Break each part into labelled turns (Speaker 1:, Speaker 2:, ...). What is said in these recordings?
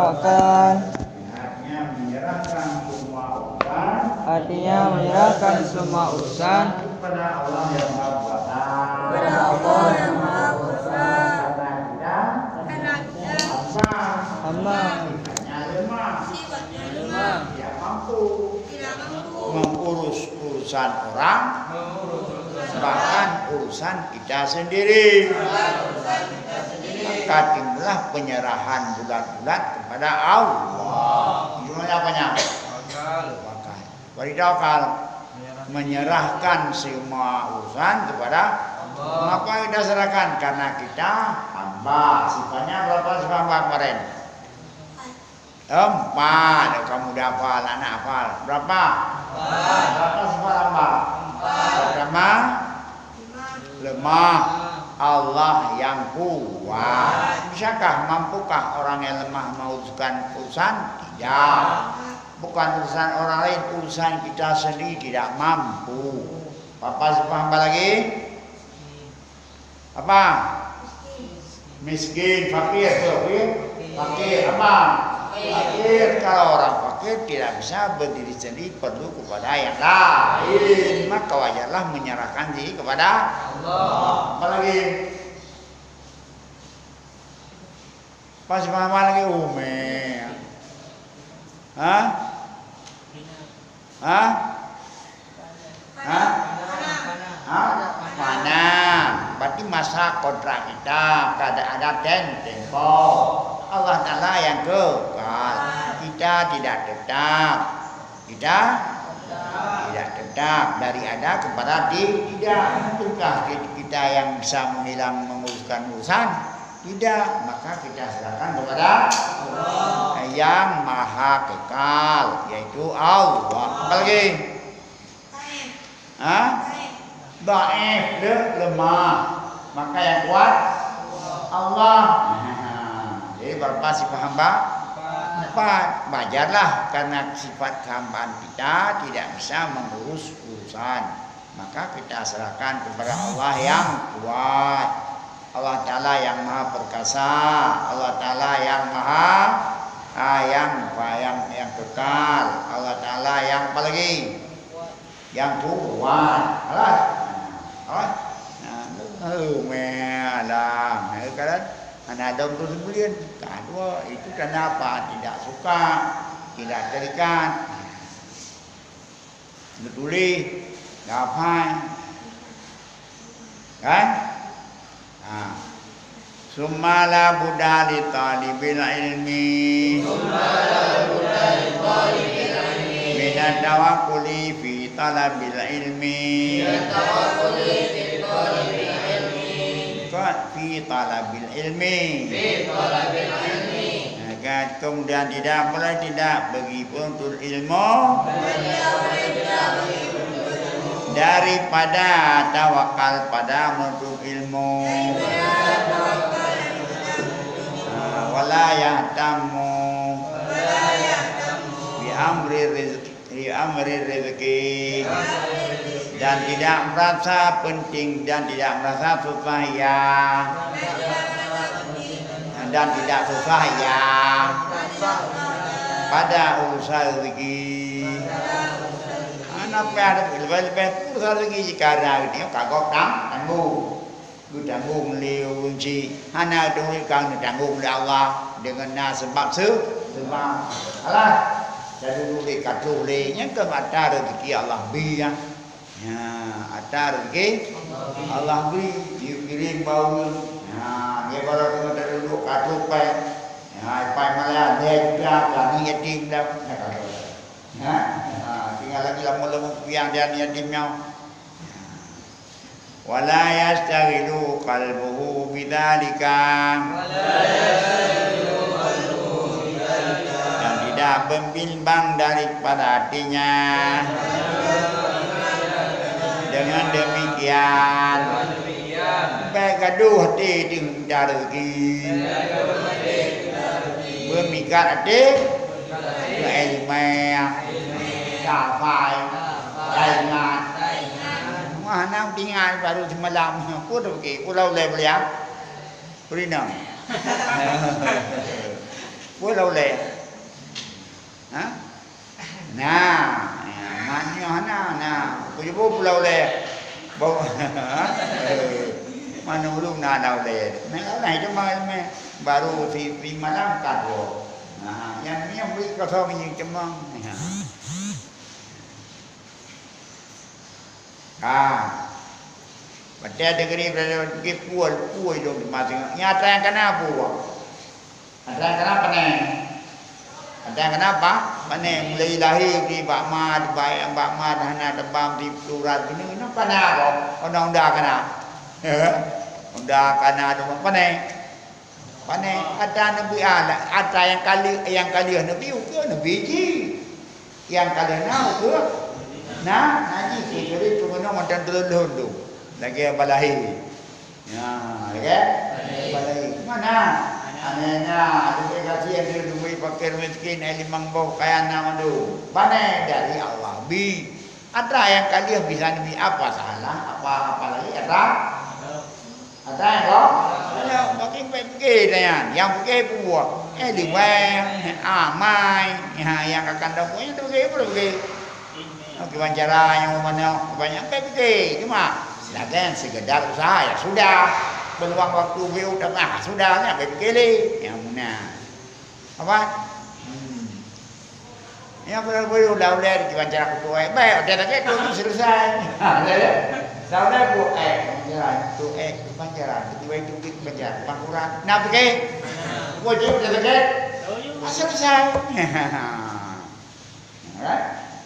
Speaker 1: mendoakan.
Speaker 2: Artinya menyerahkan semua urusan.
Speaker 1: Artinya menyerahkan semua urusan
Speaker 2: Kepada Allah yang Maha Kuasa.
Speaker 3: Kepada Allah yang Maha Kuasa.
Speaker 2: Karena kita
Speaker 1: hamba
Speaker 2: sifatnya lemah, tidak mampu mengurus urusan orang, bahkan urusan kita sendiri. Maka timbullah penyerahan bulat-bulat kepada Allah. Jumlahnya apanya? Tawakal. Beri tawakal, menyerahkan semua urusan kepada Allah. Mengapa kita serahkan? Karena kita hamba. Sifatnya berapa sifat hamba kemarin? 4. Kamu udah hafal, anak hafal. Berapa? 4. Berapa sifat hamba? 4. Pertama, lemah. Allah yang kuat. Bisakah, mampukah orang yang lemah menguruskan urusan? Tidak. Bukan urusan orang lain, urusan kita sendiri tidak mampu. Apa sifat hamba lagi? Apa? Miskin, fakir. Fakir apa? Fakir. Kalau orang fakir tidak bisa berdiri sendiri, perlu kepada yang lain, maka wajarlah menyerahkan diri kepada Allah. Apa lagi? Pas apa lagi? Hah? Mana? Berarti masa kontrak kita kada ada tempo. Allah Ta'ala yang kekal. Kita tidak tetap. Kita tidak tetap dari ada kepada tidak. Mungkinkah kita yang bisa menguruskan urusan? Tidak. Maka kita serahkan kepada Allah yang Maha Kekal, yaitu Allah. Apa lagi? Dhaif, lemah. Maka yang kuat Allah. Jadi berapa sifat hamba? 4. Wajarlah karena sifat hambaan kita tidak bisa mengurus urusan. Maka kita serahkan kepada Allah yang kuat. Allah Ta'ala yang Maha Perkasa. Allah Ta'ala yang Maha yang kekal. Allah Ta'ala yang apa lagi? Yang kuat. Alas. Melah. Kan ada untuk sebulan. Kedua itu kenapa tidak suka, tidak terikat. Betuli, gapai. Kan? Sumala budali talibil ilmi. Minat tawakkuli fi talabil ilmi. Fi talabil ilmi. Kemudian tidak boleh tidak bagi penuntut ilmu daripada tawakal pada menuntut ilmu. Wala yahtamu bi amri rezeki, dan tidak merasa penting dan tidak merasa susah ya, dan tidak susah ya pada urusan rezeki. Anak ada lebih urusan rezeki karena dia kagok tanggung. Tanggung liu unci. Hana tu kang tanggung oleh Allah dengan sebab sebab. Alah. Jadi boleh kata bolehnya ke mata rezeki Allah beri ya. Ya, ada rezeki Allah beri, dikirim bau. Ya, dia kalau kita duduk kata pai. Ya, pai malah dia juga kami yatim dah. Ya. Tinggal lagi lama-lama yang dia yatimnya. Wala yastaghilu qalbuhu bidzalika. Dan tidak membimbang daripada hatinya dengan demikian. Baik gaduh hati dengan rezeki. Bermikat hati ilmu sampai ingat. Mana tinggal baru semalam. Aku dah pergi. Aku lau boleh beliau. Berinam. Aku pulau le. Ha? Nah, maknya nah, pulau pulau le. Mana belum nak le. Nah, cuma baru di Malang kan. Nah, yang ni beli kosong ni cuma. Betul negeri berada di puai dong di masing. Nyata yang kena buah. Ada yang kenapa ni? Ada yang kenapa? Mana mulai lahir di Bakmad, Bakmad, hana tebam di Plural ini. Kenapa nak? Orang dah kena. Dah kena tu apa ni? Mana ada Nabi Allah, ada yang kali Nabi ke Nabi ji. Yang kali nak ke? Nah, naji sekali tu kena macam telur tu. Lagi balahi. Ya, lagi balahi. Mana? Anehnya, ada kasih yang dia duit fakir miskin, limang bau kaya nama tu. Mana dari Allah bi. Ada yang kali bisa Nabi apa salah? Apa lagi ada? Ada yang kau? Ada makin pergi dah yang pergi buat. Liwang, amai, yang akan dapat itu pergi. Gimana cara yang mana banyak pergi cuma lagian sekedar usaha ya sudah berluang waktu beliau dah sudah nak pergi yang mana apa yang beliau dah boleh gimana cara kutu baik dia tak itu selesai dah boleh buat jalan tu gimana cara tiba itu kerja pangkuran nak pergi wajib dia tak selesai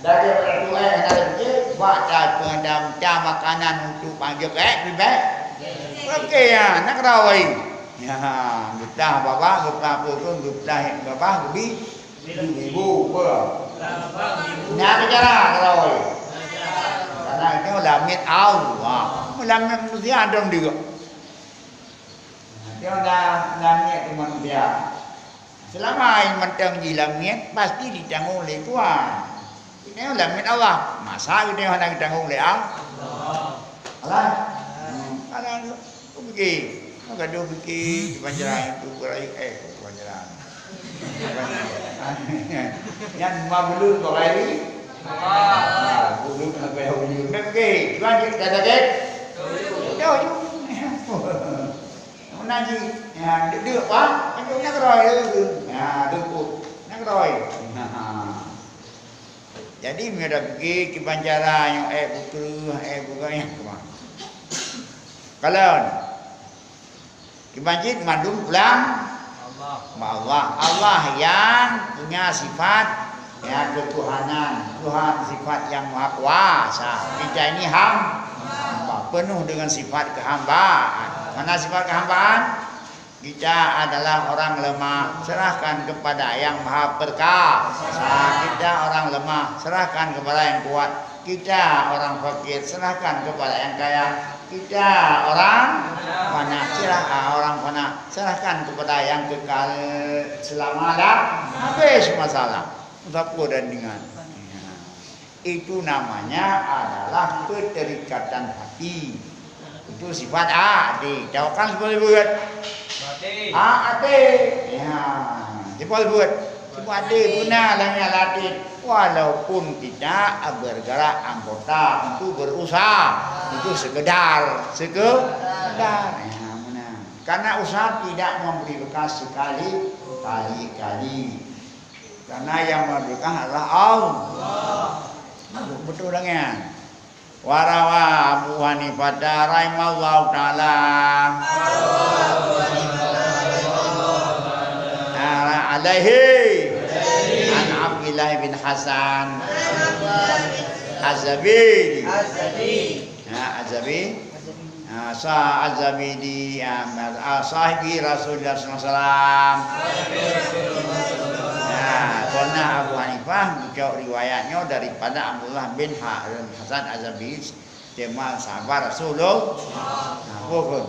Speaker 2: dari peraturan yang ada pergi buat pengadam makanan untuk panggil bibek okey ya nak rawai ya getah bapa getah pun getah bapa gebi ibu apa nak bicara rawai karena itu lamit au lamit mesti ada juga dia lamit itu manusia selama mentang di lamit pasti ditanggung oleh Tuhan. Ini lamit Allah. Masa kita hendak ditanggung oleh Allah. Allah tu pergi. Maka dia pergi di Banjaran itu berai Banjaran. Yang mabulu berai. Bulu nak bayar bulu. Pergi. Tuan kita sakit. Jauh. Nanti được quá. Anh cũng nhắc rồi. Được cuộc. Nhắc rồi. Jadi mereka pergi ke Banjaran yang bukan yang kemana. Kalau ke masjid mandum pulang Allah yang punya sifat ya ketuhanan, Tuhan sifat yang maha kuasa. Kita ini hamba penuh dengan sifat kehambaan. Mana sifat kehambaan? Kita adalah orang lemah, serahkan kepada yang maha perkasa. Kita orang lemah, serahkan kepada yang kuat. Kita orang fakir, serahkan kepada yang kaya. Kita orang fana, serahkan kepada yang kekal selama-lamanya. Habis masalah. Tak perlu dandingan. Itu namanya adalah keterikatan hati. Itu sifat adi. Jawabkan seperti buat. Adi. Ya. Sifat buat. Sifat adi guna langnya latih. Walaupun kita bergerak anggota untuk berusaha. Itu sekedar. Ya, mana? Karena usaha tidak memberi bekas sekali-kali. Karena yang memberi bekas adalah Allah. Betul dengan warawa Abu Hanifah rahimahullahu taala alaihi an Abdullah bin Hasan Az-Zabidi Az-Zabidi sahibi Rasulullah SAW. Karena Abu Hanifah jauh riwayatnya daripada Abdullah bin Hasan Az-Zabidi, tema sahabat Rasulullah. Bukan.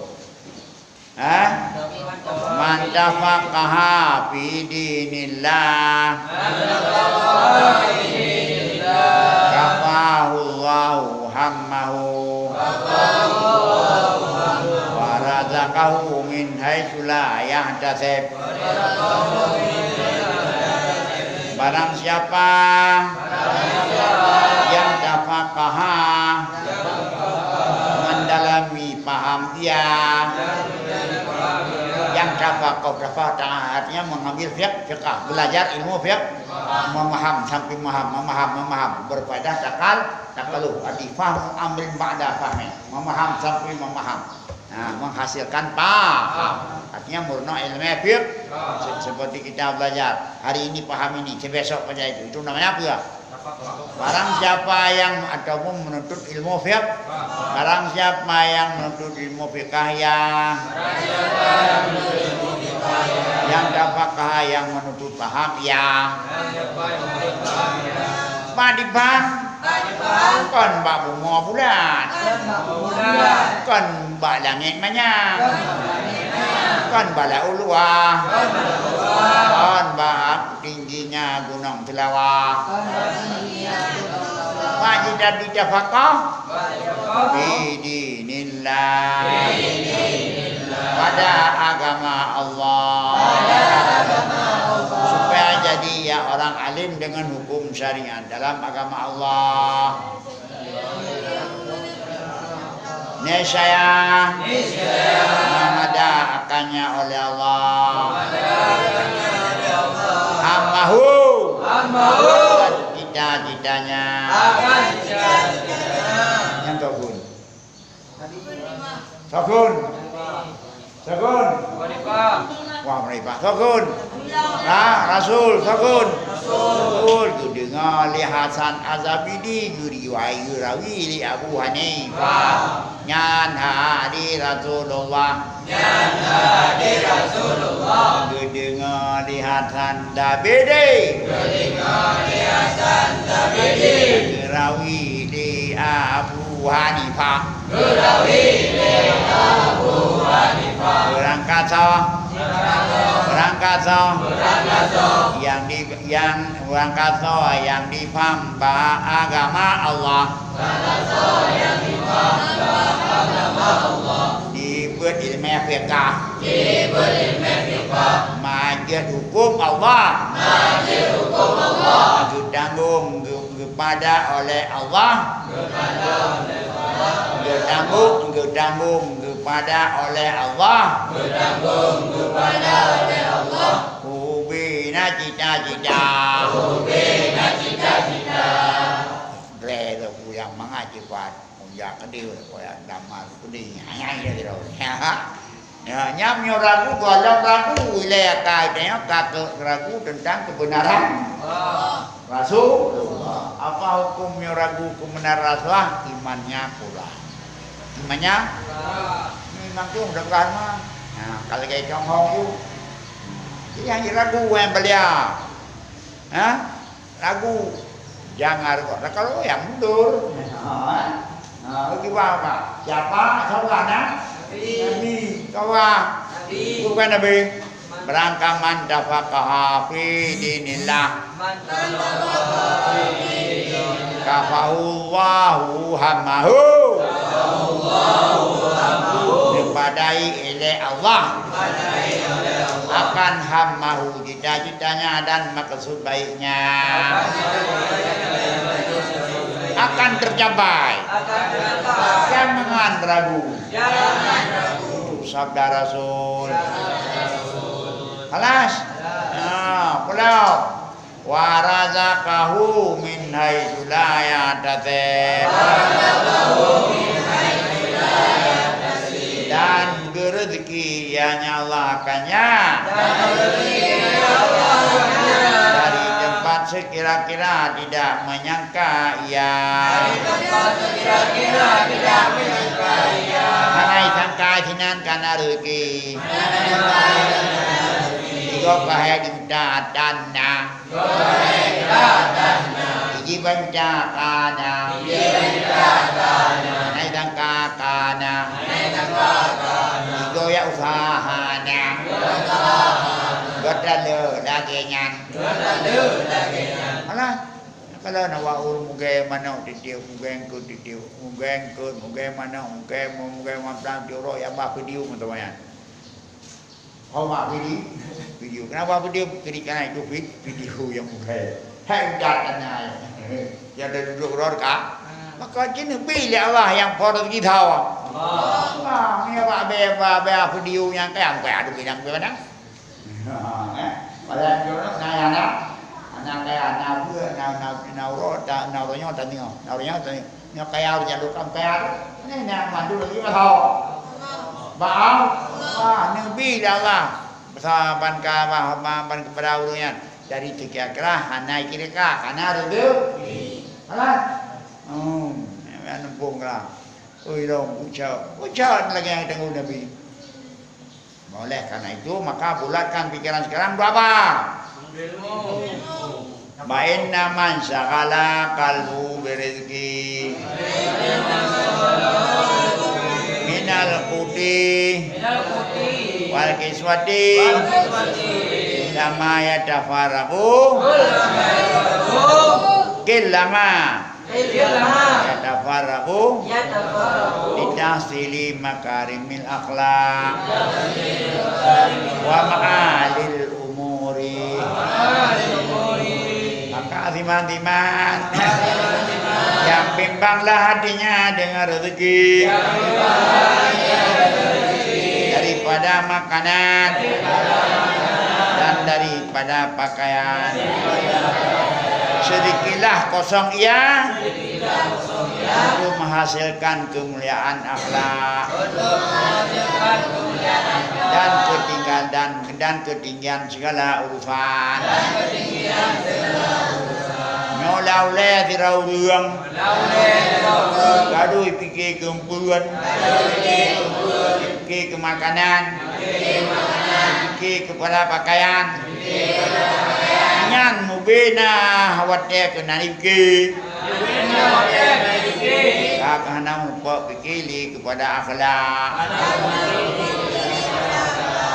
Speaker 2: Man tafaqaha fi dinillah kafahu Allahu hammahu wa razaqahu min haitsu la yahtasib. Barang siapa yang tafaqaha mendalami paham dia, yang tafaqah artinya mengambil fiqh, belajar ilmu fiqh, memaham sampai memaham berfaedah takalu adifah amrin ba'da fahmi, memaham sampai memaham. Nah, menghasilkan paham. Artinya murno ilmu fiqh. Seperti kita belajar hari ini paham ini, besok pada itu namanya apa ya? Barang siapa yang ataupun menuntut ilmu fiqh, barang siapa yang menuntut ilmu fiqh yang tafaqah yang menuntut paham Pak kon bak bunga bulan, kon bak langit banyak, kon bala ulua, kon bak tingginya gunung Telawak. Pak jidat ditafaqah bidinillah, pada agama Allah, supaya jadi ya orang alim dengan hukum syariat dalam agama Allah. Niscaya mengadakannya oleh Allah. Hamahu cita-citanya. Yang tokun. Sokun. Wah mereka. Sokun. Rasul. Sokun. Ku dengar li Hasan Azabidi rawi li Abu Hanifah. Nyan hadi Rasulullah. Ku dengar li Hasan Zabidi. Rawi li Abu Hanifah. Berangkat yang difaham agama Allah. Dibuat ilmu fiqh. Majid hukum Allah. Ditanggung kepada oleh Allah. Ditanggung kepada oleh Allah. Ubina cita-cita. Rela yang mengaji kuat, yang kedua yang damal kudi hanya dia ya nyamnya ragu kalau ragu wilayah kaitnya ragu tentang kebenaran Rasulullah. Apa hukumnya ragu kebenaran Rasulullah? Imannya kurang. Memang tu dengar mah. Nah, kalau kayak congong tu yang ragu yang beliau. Ragu jangan ragu. Kalau yang mundur. Bagaimana? Siapa? Saudara? Nabi. Kawan. Bukan Nabi. Berangkat man tafaqaha fi dinillah. Kafahullahu hammahu. Dipadai oleh Allah. Akan hammahu cita-citanya dan maksud baiknya akan tercapai. Jangan ragu. Itu sabda Rasul. Halas. Pulau wa razaqahu min haitsu la yahtasib. Dan rezeki yang nyalakannya dari tempat sekira-kira tidak menyangka ia. Hanai sangka sinan kana rezeki. Tiga kahaya diutatanna. Iji bancakana. Hanai sangka kana. Tiga ya usahana. Gotale dagingan. Alah, kalau nak waul mugai mana titiu, mugai engkau titiu, mugai mana, mugai mampang jorok yang bah video teman-teman. Kau mak video. video. Kenapa video? Kirikan itu video yang bukan. Hendak tanya. Yang ada duduk rorka. Maka jenis bila Allah yang porot kita awak. Allah, ni apa video yang kayak ada bidang mana? Pada jodoh naya anak kayak anak gue, nauronya tadi, ni kayak harus jadi kampar. Ni nak mandu lagi tahu. Baal, ni bila Allah. Besaban kepada urunya dari tiga kerah, anak kiri kah, anak ada. Alah. Nempung lah. Oi dong, ucap lagi yang tengok Nabi. Oleh karena itu maka bulatkan pikiran sekarang berapa? Ba'inna man syaghala qalbu birizki minal quti wal kiswati lama yatafaraqu killama yatafaraqu litahsili makarimil akhlaq wa ma'alil umuri. Maka aziman-aziman yang bimbanglah hatinya dengan rezeki daripada makanan dan daripada pakaian. Sedikitlah kosong ia untuk menghasilkan kemuliaan akhlak dan ketinggian segala urusan. Nyolaule tirau ruang, gaduh fikir kempuan, fikir kemakanan, fikir kepada pakaian. Nyan mubina hawatnya kena niki. Karena mumpuk fikir kepada akhlak.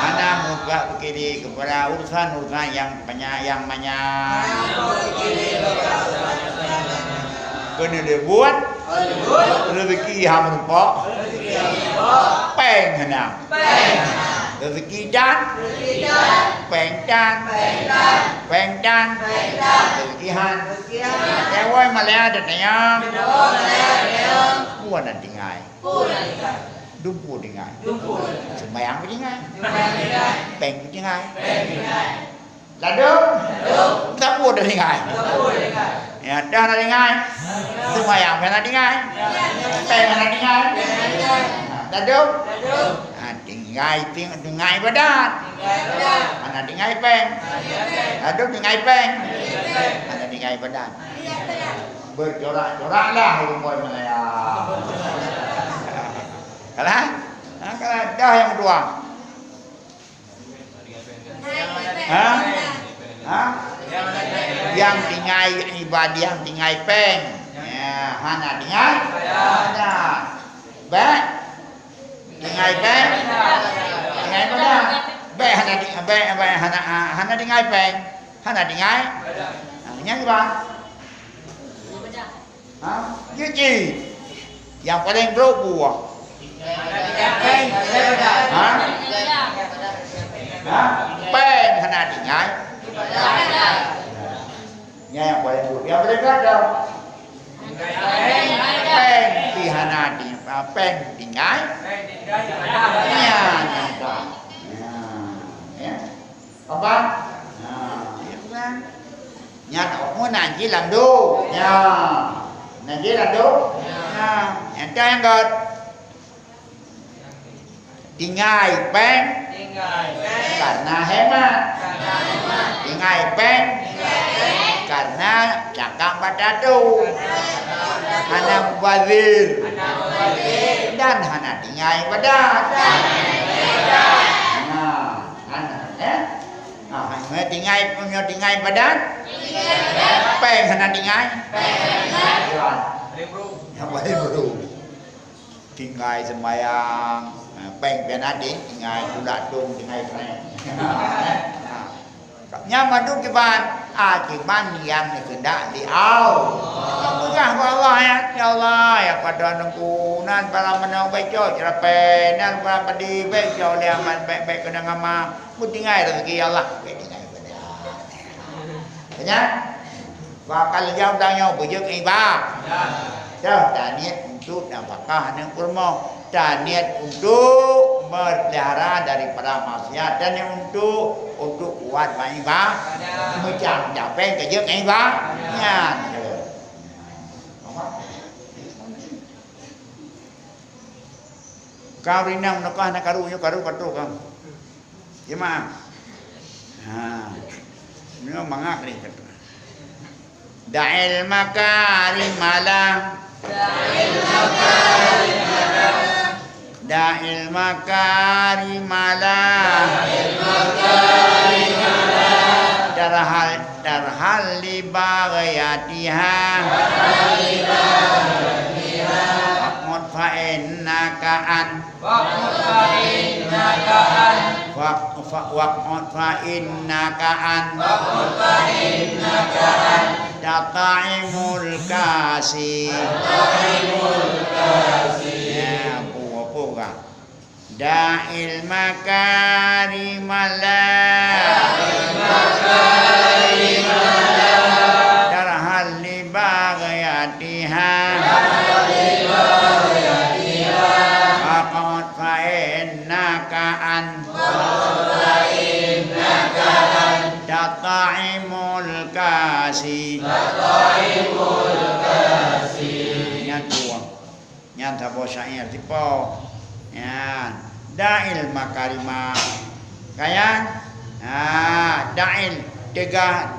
Speaker 2: Anak mumpuk fikir kepada urusan-urusan yang banyak. Kena dia buat rezeki yang mumpuk. Peng hendak. Rezeki dan peng dan rezeki han. Kewai Malaya datanya. Puan dan tinggai. Dumpu tinggai. Sembayang tinggai. Peng tinggai. Ladung. Tapu dah tinggai. Ya dah dah tinggai. Sembayang pernah tinggai. Peng pernah tinggai. Ladung. Tinggai badan. Mana tinggai peng. Aduh tinggai peng. Mana tinggai badan. Bercorak-coraklah rumah Malaya. Kalah? Kalah dah yang kedua. Yang tinggai ibadah, yang tinggai peng. Ya, mana tinggai? Ada. Baik. Tinggai peng, tinggai badan. Baik hana tinggai peng, hana tinggai. Yang kedua, Yuci, yang paling berbuah. Peng hana tinggai. Yang paling berbuah, yang paling gagal. Peng hana tinggai. Peng tinggai. Ya, apa? Itu kan. Nyat mau nanti làm đô. Ya. Nanti làm đô. Yang yang god. Tinggai peng. Karena hemat. Tinggai peng. Karena cakap batatu. Hana mubazir. Dan hana tinggai badan. Tinggai badan. Peng hana tinggai. Yang paling bro. Tinggai sembayang. Peng pian adik. Tinggai tulat dong. Tinggai peng. Nyama tu kiban akiban yang kehendak diau. Pegang Allah ya Allah ya pada nunggu nan para menang bejo cerape nan para padi bejo dia man baik kena ngama mutingai rezeki Allah. Mutingai pada. Ya. Bakal jauh danya bujuk iba. Ya. Dan niat untuk apakah nang kurma dan niat untuk berpelihara daripada maksiat dan yang untuk kuat ibadah macam capek kerja ibadahnya. Kau rinam nakah nak karu patu kau. Gimana? Ini mangak ni kata. Da'il makarimalah. Da'il makarimalah Darhal li baghayatiha Waqmud fa'innaka an Waqmud fa'innaka an Data'imul kasi Da'il makarimalah Darhal li baghayatiha Faqad fa'innaka an Data'imul kasi Nyan tuang Nyan tabo syair tipo Nyan Da'il makarima Kayan Da'il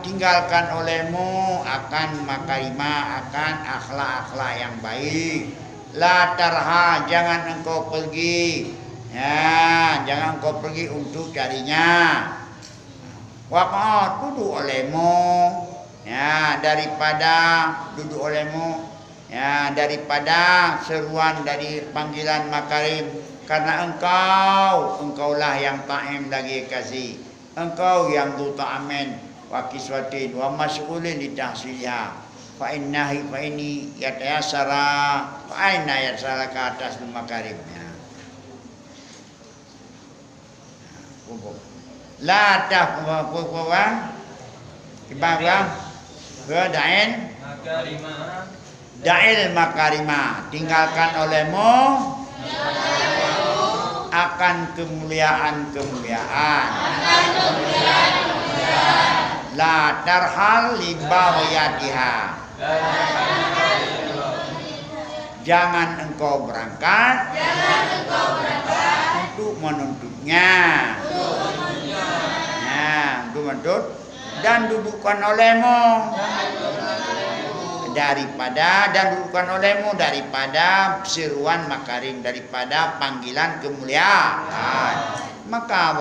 Speaker 2: tinggalkan olehmu akan makarima akan akhlak-akhlak yang baik. La tarha jangan engkau pergi jangan engkau pergi untuk carinya. Waqa'at duduk olehmu daripada duduk olehmu daripada seruan dari panggilan makarim. Karena engkaulah yang ta'im lagi kasih. Engkau yang du ta'amin wa kiswatin wa mas'ulin li tahsiliha. Fa inni yatayassara fa aina yatsara ke atas makarimnya. La tafwa kibang da'il da'il makarima tinggalkan olehmu akan kemuliaan. La tarhal li baghayatiha. Jangan engkau berangkat untuk menuntutnya. Untuk menuntut dan dudukkan olehmu daripada seruan makarim, daripada panggilan kemuliaan. Maka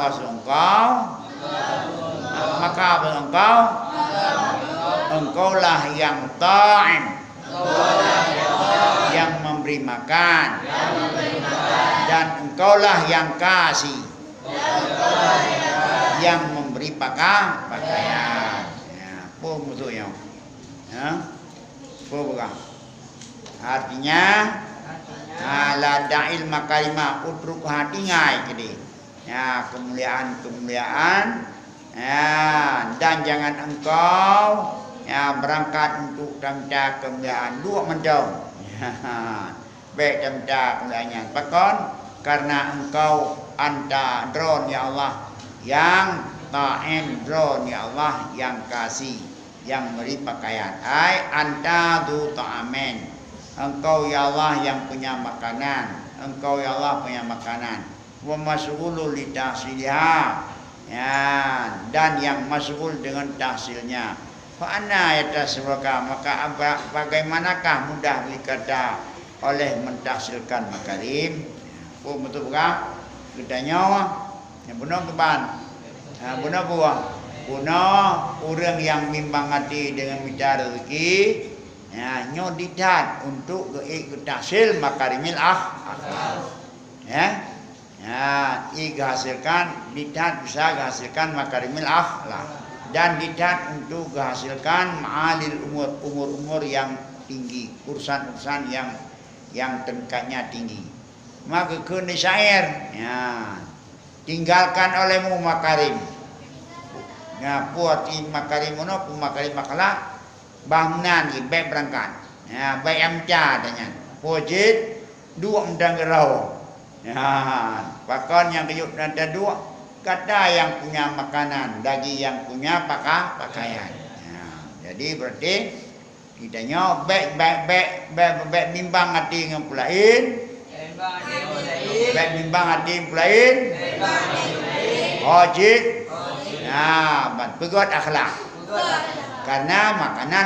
Speaker 2: engkaulah yang ta'im, yang memberi makan, dan engkaulah yang kasih, yang memberi pakaian. Apa maksudnya? Artinya la da'il makarima utruk hatingai kedi. Kemuliaan dan jangan engkau berangkat untuk tamca kemuliaan dua mendong. Baik tamca kemuliaannya. Pakon karena engkau anta drone ya Allah yang ta'im, drone ya Allah yang kasih, yang beri pakaian. Anta du ta'amin. Engkau ya Allah yang punya makanan. Engkau ya Allah punya makanan. Wa mas'ulu li tahsiliha. Dan yang mas'ul dengan tahsilnya. Fa anna yatasawaka, maka bagaimanakah mudah dikata oleh mentahsilkan makarim. Betul bukan? Kita nyawa. Yang benar keban. Benar buah. Guna orang yang bimbang hati dengan minta rezeki nyodidat untuk tahsil makarimil hasilkan didat bisa menghasilkan makarimil akhlak. dan kita untuk menghasilkan ma'alil umur yang tinggi, urusan-urusan yang tingkatnya tinggi. Maka kena syair, ya, tinggalkan olehmu makarim. Ya, puat makarim mana pun makarim makalah bangunan ni baik berangkat. Ya, baik amca tanya. Pojit dua mendang gerau. Ya, pakon yang kayut ada dua. Kata yang punya makanan, bagi yang punya pakaian. Ya, jadi berarti kitanya baik bimbang hati dengan pulain. Baik bimbang hati pulain. Wajib. Ya, pegot akhlak. Karena makanan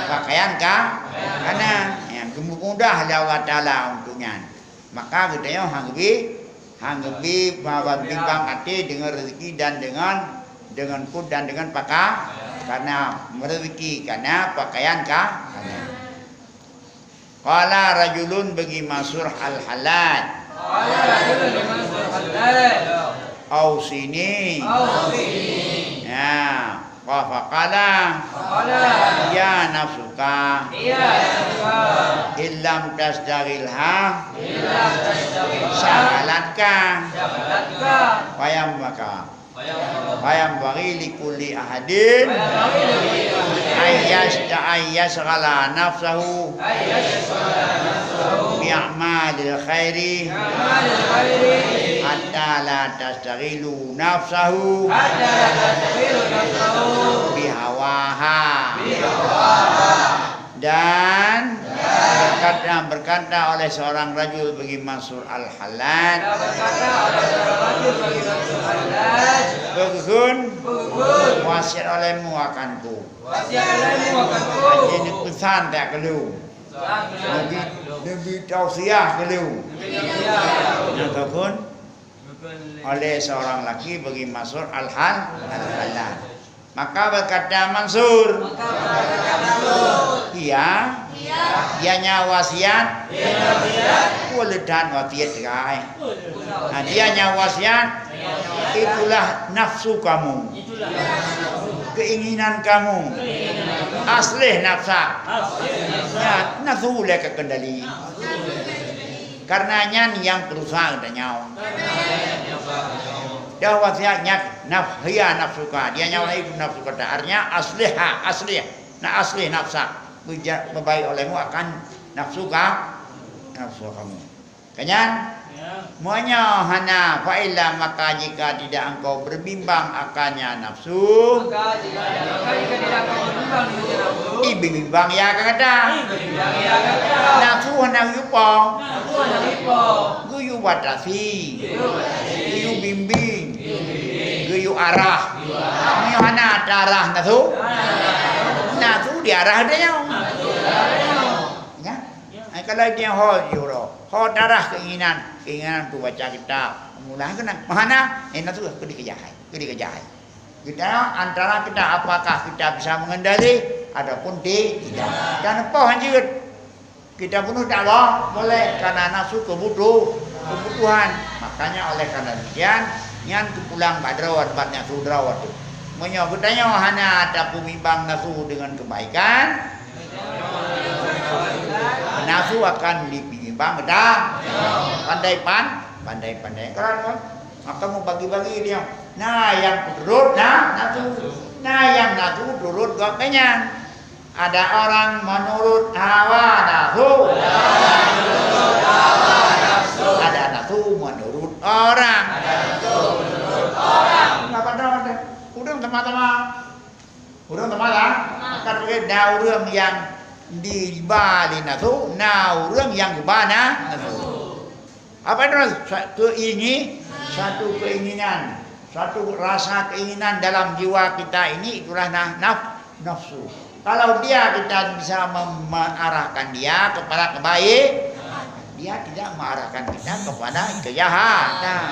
Speaker 2: pakaian karena yang mudah Allah Taala untuknya. Maka kitanya hanggebi bahwa bimbang hati dengan rezeki dan dengan food dan dengan karena rezeki karena pakaian karena qala rajulun bagi masur al-halal ausini ya wa faqala ya nafsuka illam tasdagilha syagalatka Bayam bagi likulli ahadin ayyashghala nafsahu bi'amalil khairi hatta la tasdaghilu nafsahu bihawaha. Dan berkata oleh seorang rajul bagi Mansur al-Hallaj, Begun wasiat olehmu akanku. Ini pesan tak kelu. Nabi tausiah kelu. Ataupun oleh seorang laki bagi Mansur al-Hallaj. Maka berkata Mansur, dianya wasiat, waledan wasiat gai. Nah, dianya wasiat, itulah nafsu kamu, keinginan kamu, asli nafsa. Ya, nafsu boleh kendali. Karenanya yang berusaha dengan dia wasiatnya nafsuka, dia nyawa itu nafsu kata artinya asli nafsa berbaik olehmu akan nafsu kamu. Kenyan muanya hana fa'ilah maka jika tidak engkau berbimbang akannya nafsu bimbang ya kata nafsu hana yupo guyu batasi guyu bimbing guyu arah hana arah nafsu diarah dia ya kalau dia ho darah keinginan tu baca kita mula kena mana nafsu kedikejahai kita antara kita apakah kita bisa mengendali adapun tidak dan apa hanjut kita bunuh tak boleh karena nafsu kebutuhan. Makanya oleh karena demikian nyan pulang badrawat batnya sudrawat tu menyo kitanya hana ada pumimbang nafsu dengan kebaikan nafsu akan dibimbang dah pandai kan maka mau bagi-bagi dia yang turut nafsu yang nafsu turut goknya ada orang menurut hawa nafsu ada nafsu menurut orang apa dah udang teman-teman akan pakai daurang yang di bali nafsu daurang yang ke bana nafsu apa itu satu keinginan satu rasa keinginan dalam jiwa kita ini itulah nafsu. Kalau kita bisa mengarahkan dia kepada kebaikan, dia tidak mengarahkan kita kepada kejahatan.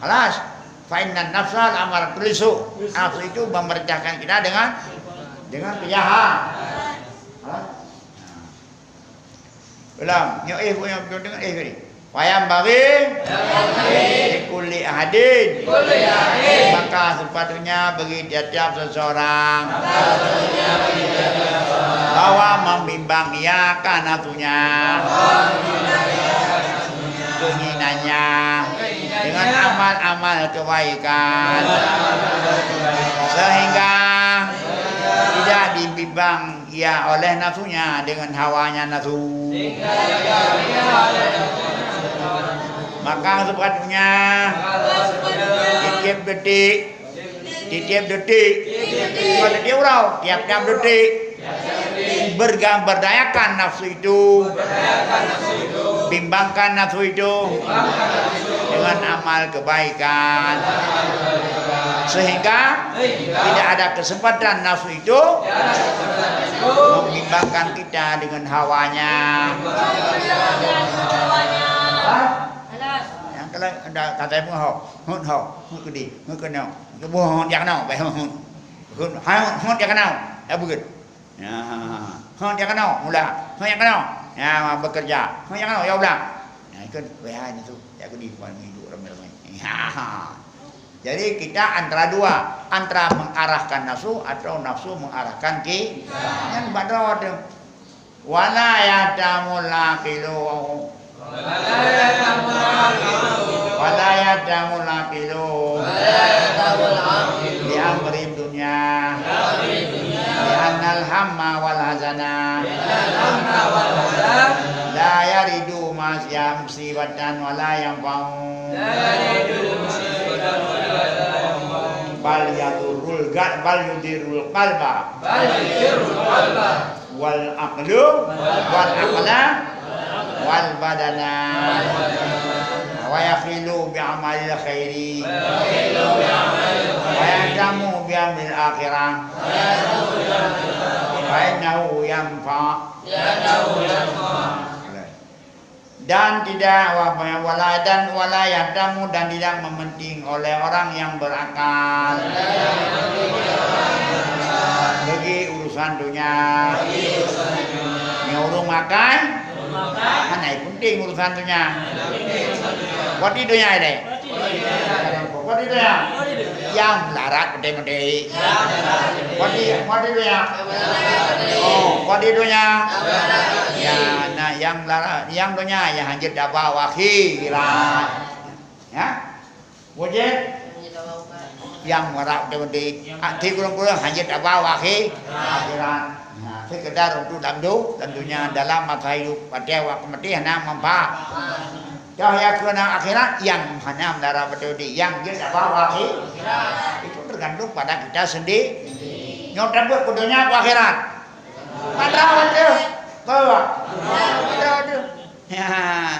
Speaker 2: Alas, fa'innan nafsal amaratul bisu. Nafsu itu memerintahkan kita dengan kejahatan. Belum, punya dengan ni. Wayam bagi Kulli ahadin. Maka sepatutnya bagi tiap-tiap seseorang bahwa membimbang ia kan nafsunya, keinginannya dengan amal-amal kebaikan, sehingga tidak dibimbang ia oleh nafsunya dengan hawanya nafsu. Maka sepatutnya tiap detik pada dia urau tiap-tiap detik berdayakan nafsu itu, bimbangkan nafsu itu dengan amal kebaikan, sehingga tidak ada kesempatan nafsu itu membimbangkan kita dengan hawanya. Yang kalau ada kata pun hok ke di ke nau ke buah jak nau bai hok jak nau ya begitu. Ya, dia kenal mula, dia kenal, ya bekerja, dia kenal ya ulang. Nah itu bahaya itu, ya aku di mana hidup ramai-ramai. Jadi kita antara dua, antara mengarahkan nafsu atau nafsu mengarahkan ki. Yang badar tu, wala ya'tamul aqilu, wala ya'tamul aqilu, di amri dunia. Li'annal hamma wal hazana la yaridu masyam sibatan wa la yanfa'u bal yadurul gad bal yudirul qalba wal aqlu wal aqla wal badana wa yakhilu bi'amalil khairi wa yadamu bi'amil akhirah wa innahu yanfa' dan tidak wala yadamu dan tidak mementing oleh orang yang berakal bagi urusan dunia. Yang urung makan mana penting urusan dunia. What di dunia ini? What di dunia? Yang melarat gede-gede. What di dunia? Oh, what di dunia? Ya, nah yang melarat, yang dunia yang hanya dapat akhirat. Ya, wujud yang melarat gede-gede. Hati kurang-kurang hanya dapat akhirat. Nah, sekedar untuk tentunya dalam masa hidup pada waktu mati hanya mempak. Cahaya kena akhirat yang hanya mendarah betul di yang dia dapat akhirat itu tergantung pada kita sendiri. Nyotan buat kudunya ke akhirat. Padahal tu, bawa. Padahal tu. Ya,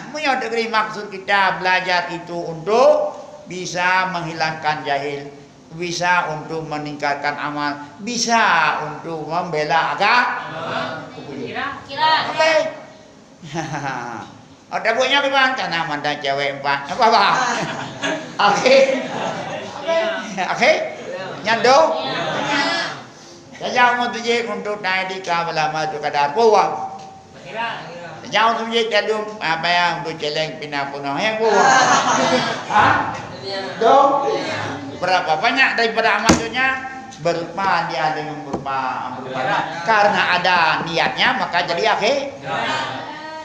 Speaker 2: punya negeri maksud kita belajar itu untuk bisa menghilangkan jahil, bisa untuk meningkatkan amal, bisa untuk membela agama. Kira. Okey. Ada buatnya bagaimana? Karena mandang cewek 4. Apa? Okey. Nyando. Sejauh mutujik untuk naik di kabalama itu kadar puang. Sejauh mutujik kadung apa yang untuk celeng pindah punah yang puang. Dong. Berapa banyak daripada amalnya berupa dia dengan berupa karena ada niatnya maka jadi akhir.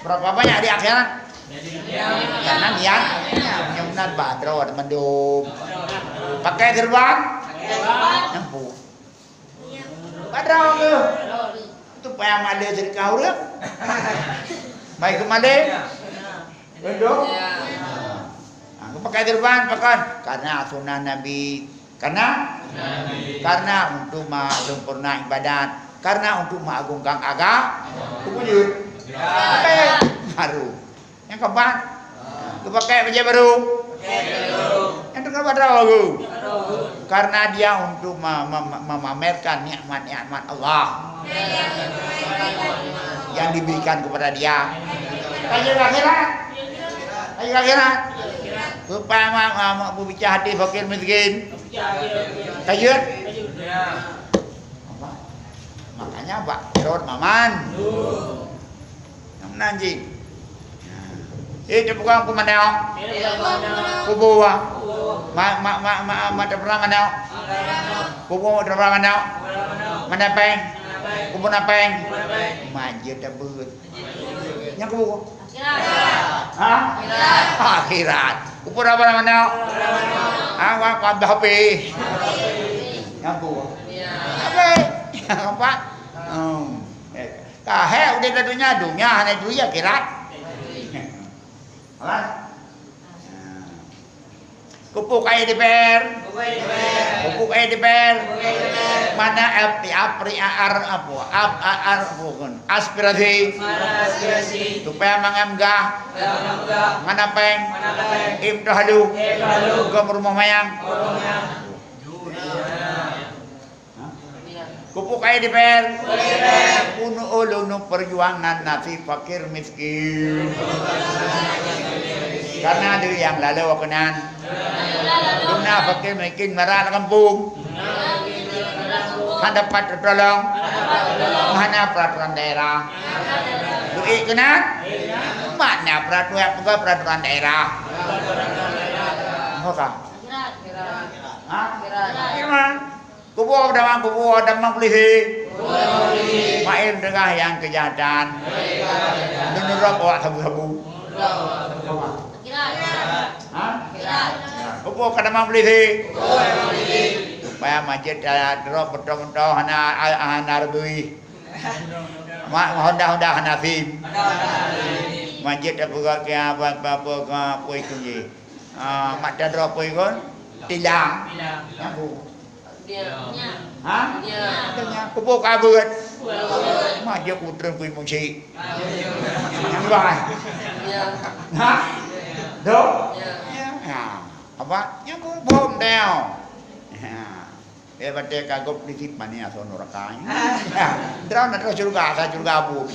Speaker 2: Berapa banyak di akhirat? Karena niatnya benar badro mendung. Pakai gerbang? Nampu. Badro tu. Itu payah male dari kau dia. Baik ke male? Mendung. Aku pakai gerbang pakai karena sunnah Nabi. Karena untuk sempurna ibadat, karena untuk mengagungkan agama. Wujud. Pakai baru. Yang keempat, aku pakai baju baru. Yang kedua baru. Karena dia untuk memamerkan nikmat-nikmat Allah yang diberikan kepada dia. Kaji akhirat. Supaya mau bicara hati fakir miskin. Tajud. Makanya Pak Herod Maman. Nanti Itu bukan ku mana? Kubu ah. Mata perang mana? Kubu mata perang mana? Mana peng? Kubu na peng? Majid dah beut. Yang kubu? Hah? Akhirat. Kubu apa mana? Awak pada HP. Yang kubu? Apa? Apa? Kahel udah dunia hanya dunia akhirat. Alah. Kupuk air DPR. Kupuk air DPR. Mana aspirasi. Supaya mengamgah. Mana peng. Im terhalu. Gom rumah mayang. Kupuk air DPR. Unu ulunu perjuangan nasi fakir miskin. Karena ada yang lalu wakanan. Guna fakir miskin marah kampung. Dapat tertolong. Mana peraturan daerah? Duit kena? Mana peraturan daerah? Apa? Hah? Gimana? Kubu damang polisi. Main tengah yang kejahatan. Menurut awak sabu-sabu. Kubu damang polisi. Supaya masjid drop betul-betul hana rebui. Honda hana film. Masjid apa ke apa itu je. Mak dah drop pun tilang. Hah? Kubu kabut. Mak dia putra kui musik. Yang baik. Hah? Dok? Ya. Apa? Yang bom dah. Baca kagum dikit mana asal norakanya. Terus nak surga abu.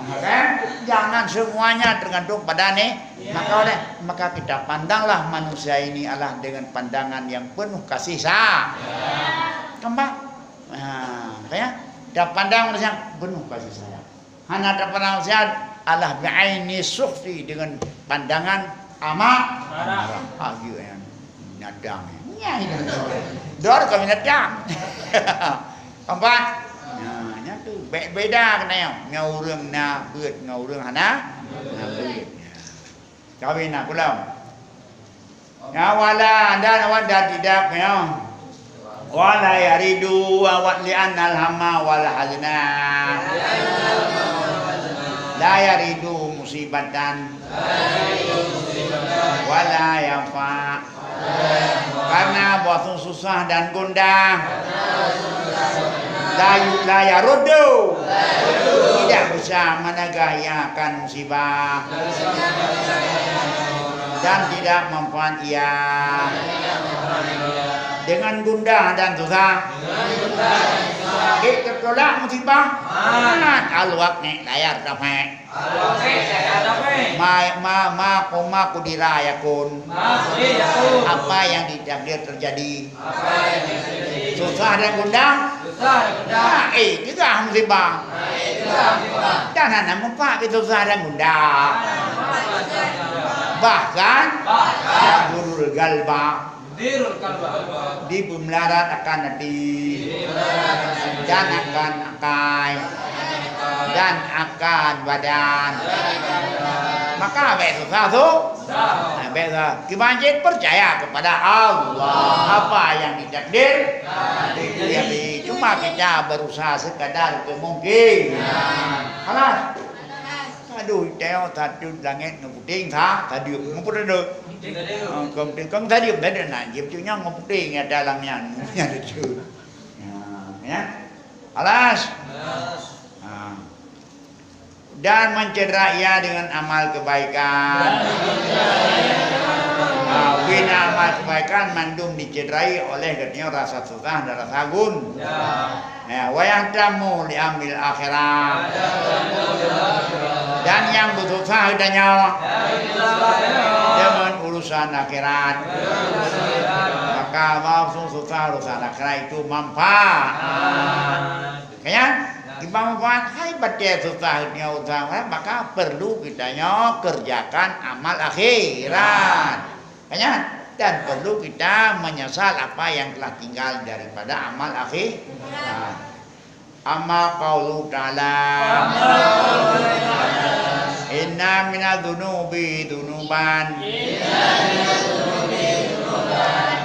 Speaker 2: Kan? Jangan semuanya tergantung pada ni. Maka kita pandanglah manusia ini adalah dengan pandangan yang penuh kasih sayang. Kembang. Kayak dah pandang manusia penuh kasih sayang. Hana dah pandang manusia adalah bi'aini sukhfi dengan pandangan amat marah. Yang nadang. Dor kami nadang. Kembang. Nya tu beda kena yang ngau rương na beut ngau rương hana beut. Kawin nak pulang. Ya wala dan wanda tidak ya. Wala yaridu wa li'an al-hamma wal hazna. La yaridu musibatan. Wala yafa. Karena buat susah dan gundah. La yarudu. Tidak bisa menagayakan musibah. Dan tidak mempunyai ia. Dengan gundah dan susah. Kita tolak musibah. Alwak ni layar dapat. Ma kudirayakun. Apa yang ditakdir terjadi. Susah dan gundah. Kita musibah. Dan anak mempak itu susah dan gundah. Bahkan burul galba. Di pemelarat akan nanti dan akan akai dan akan badan. Maka besok besok kita percaya kepada Allah. Apa yang ditakdir terjadi. Cuma kita berusaha sekadar kemungkinan. Alas. Aduh, teo satu langit ngeputing sah, tadi ngeput ada. Kong tadi ada nak jep cunya ngeputing ada dalamnya, ada tu. Ya. Alas. Dan mencederai ia dengan amal kebaikan. Bina amal kebaikan mandum dicederai oleh katanya rasa susah dan rasa gun. Wa yahtamu li amil akhirat. Dan yang bersusah adanya dengan urusan akhirat. Maka maksud susah urusan akhirat itu manfaat. Kaya Imam Muhammad hai baca susahnya usaha maka perlu kitanya kerjakan amal akhirat. Kanya dan perlu kita menyesal apa yang telah tinggal daripada amal akhirat. Amma qaulu ta'ala inna minadz-dzunubi dzunuban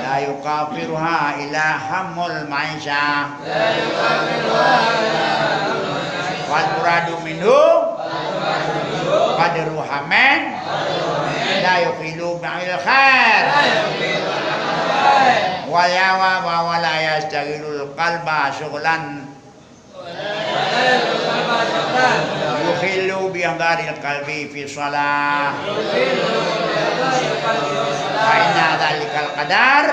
Speaker 2: la yukafiruha ila hamul maisha wal muradu minhu qadru haman la yuqilu ba'il khair wa yawa wa la yastaghilul qalba syughlan yukhillu bi hadharil qalbi fi shalah fa inna dhalikal qadar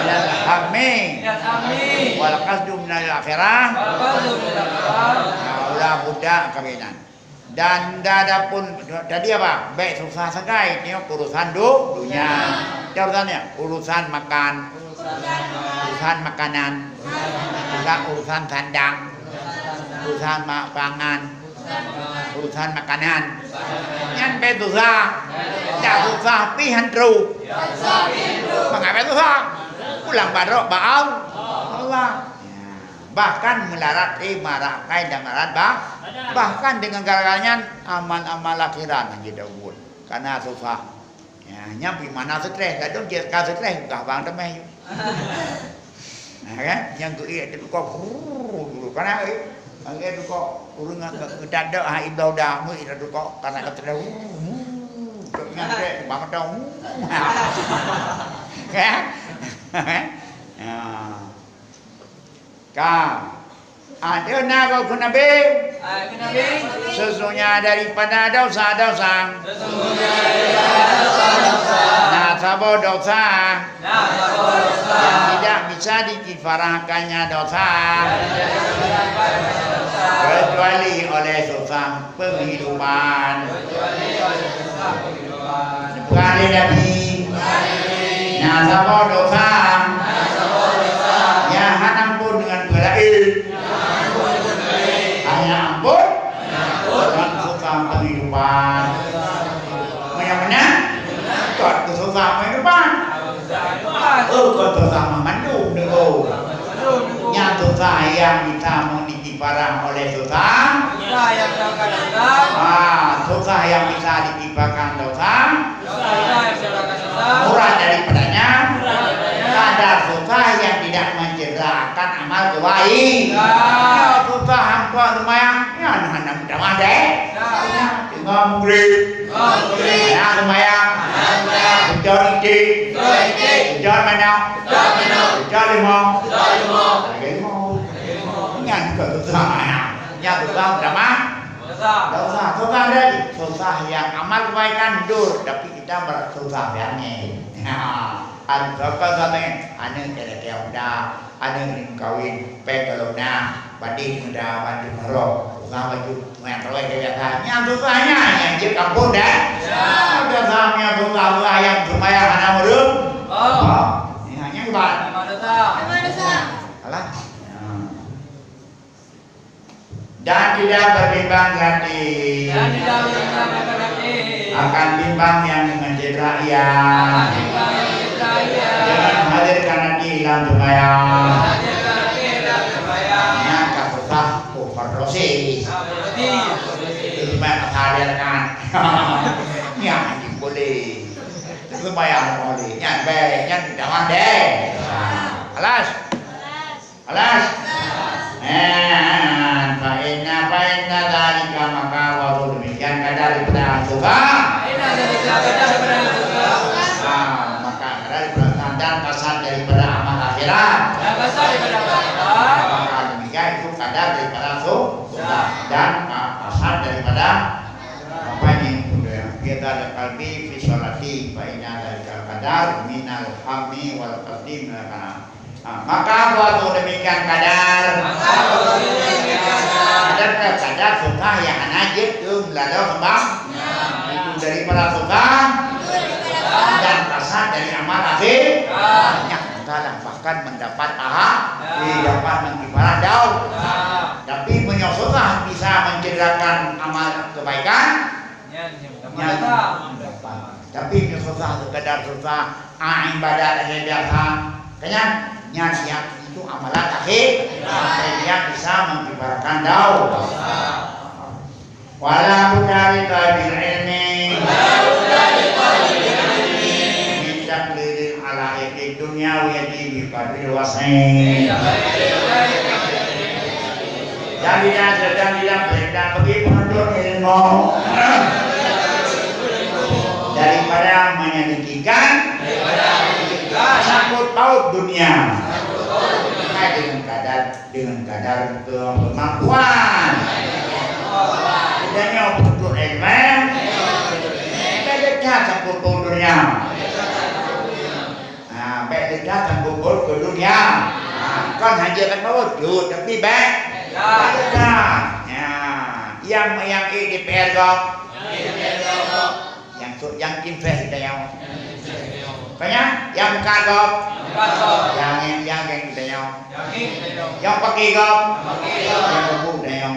Speaker 2: lal hammi wal qasdu min al akhirah la budda kabinan. Dan adapun tadi apa? Baik susah sekali ini urusan dunia. Urusannya urusan makan, urusan makanan, urusan sandang, urusan pangan, urusan makanan. Yang susah, tak susah pihan tru. Mengapa susah? Pulang barok baal Allah. Bahkan melarat marakai dan melarat bahkan dengan gara-garanya amal-amal akhirat yang kita buat karena susah. Ya, nyampi mana stres, kadang dia ka stres gah bang temeh. Nah kan, yang tu itu kok dulu karena itu kok urang kedadak ha ibau dah mu itu kok karena stres. Nyampe bang dong. Kan? Ya. Kau ada naga ke Nabi? Sesungguhnya daripada dosa-dosa. Nasabah dosa. Yang tidak bisa dikifarahkannya dosa. Kecuali oleh susah penghidupan. Sekali Nabi. Nasabah dosa. Ya hanam pun dengan berair. Hanya ampun dan susah penghidupan. Yang benar? Kau susah penghidupan. Kau susah memandu dulu. Yang susah yang bisa dikifarah oleh susah. Susah yang bisa dikifarkan dosa. Murah daripadanya. Kadar susah yang tidak mencederakan amal kebaik. Susah hampa lumayan, ya anak muda ada. Tengah murid, anak lumayan. Ujar iti, ujar mana? Ujar lima. Yang susah mana? Yang susah drama. Susah dari susah yang amal kebaikan dur, tapi kita bersusah yang ini. Ada apa katanya? Ada kira-kira muda, ada kawin, pekalona, banding muda, banding merok, usaha baju, yang terlalu biasa. Yang susahnya, yang di kampung dah. Biasanya susah yang supaya anak murid. Ini hanya ibarat. Alah. Dan tidak berbimbang hati. Akan bimbang yang mencederai. Jangan hadirkan hati dalam sembahyang. Ya, susah overdosis. Itu sembahyang hadirkan. Ya, boleh. Sembahyang boleh. Yang baik, yang tidak mandai. Alas. Painna dalika maka waktu demikian kadar daripada susah. Dan kasar daripada amal akhirat. Maka demikian itu kadar daripada susah dan kasar daripada apa ini? Kita kalbi fi sholati fa inna dzalika kadar minal hammi wal qasdi minal. Maka waktu demikian kadar. Kadar susah yang anajib itu lalu sembah. Itu daripada susah. Dan kasar dari amal akhir banyak salah bahkan mendapat dapat mengibarat daun tapi susah sekadar susah, ibadat aja biasa. Kenyang, nya siap itu amalan akhir, yang bisa mengibarkan daun. Wala budari bil ilmi, minta beliin ala ikut dunia wajib diberi wasai. Jadilah sedang pergi menuntut ilmu daripada menyelidikan sangkut paut dunia dengan kadar kemampuan adanya untuk ilmu bedekat sangkut paut dunia bedekat sangkut paut ke dunia kan hanya kan paut duit tapi baik yang DPR kok yang invest kita yang kanya yang kagok yang kita yang pakai kok yang buku kita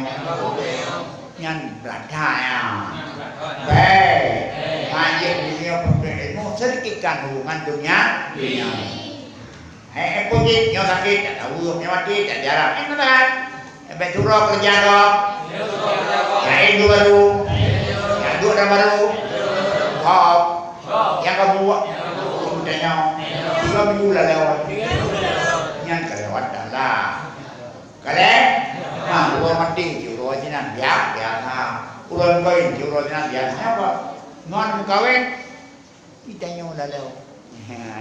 Speaker 2: yang berada ya baik hanya dunia ilmu sedikitkan hubungan dunia puji yang sakit tak tahu yang mati tak jarang itu kan betul kerja kok yang itu baru yang itu ada baru kok yang kamu buat kemudiannya 3 minggu lah lewat yang kelewat dah kalau ular mati juru jinan biasa ular kain juru jinan biasa apa non kawin kita nyawa dah lewat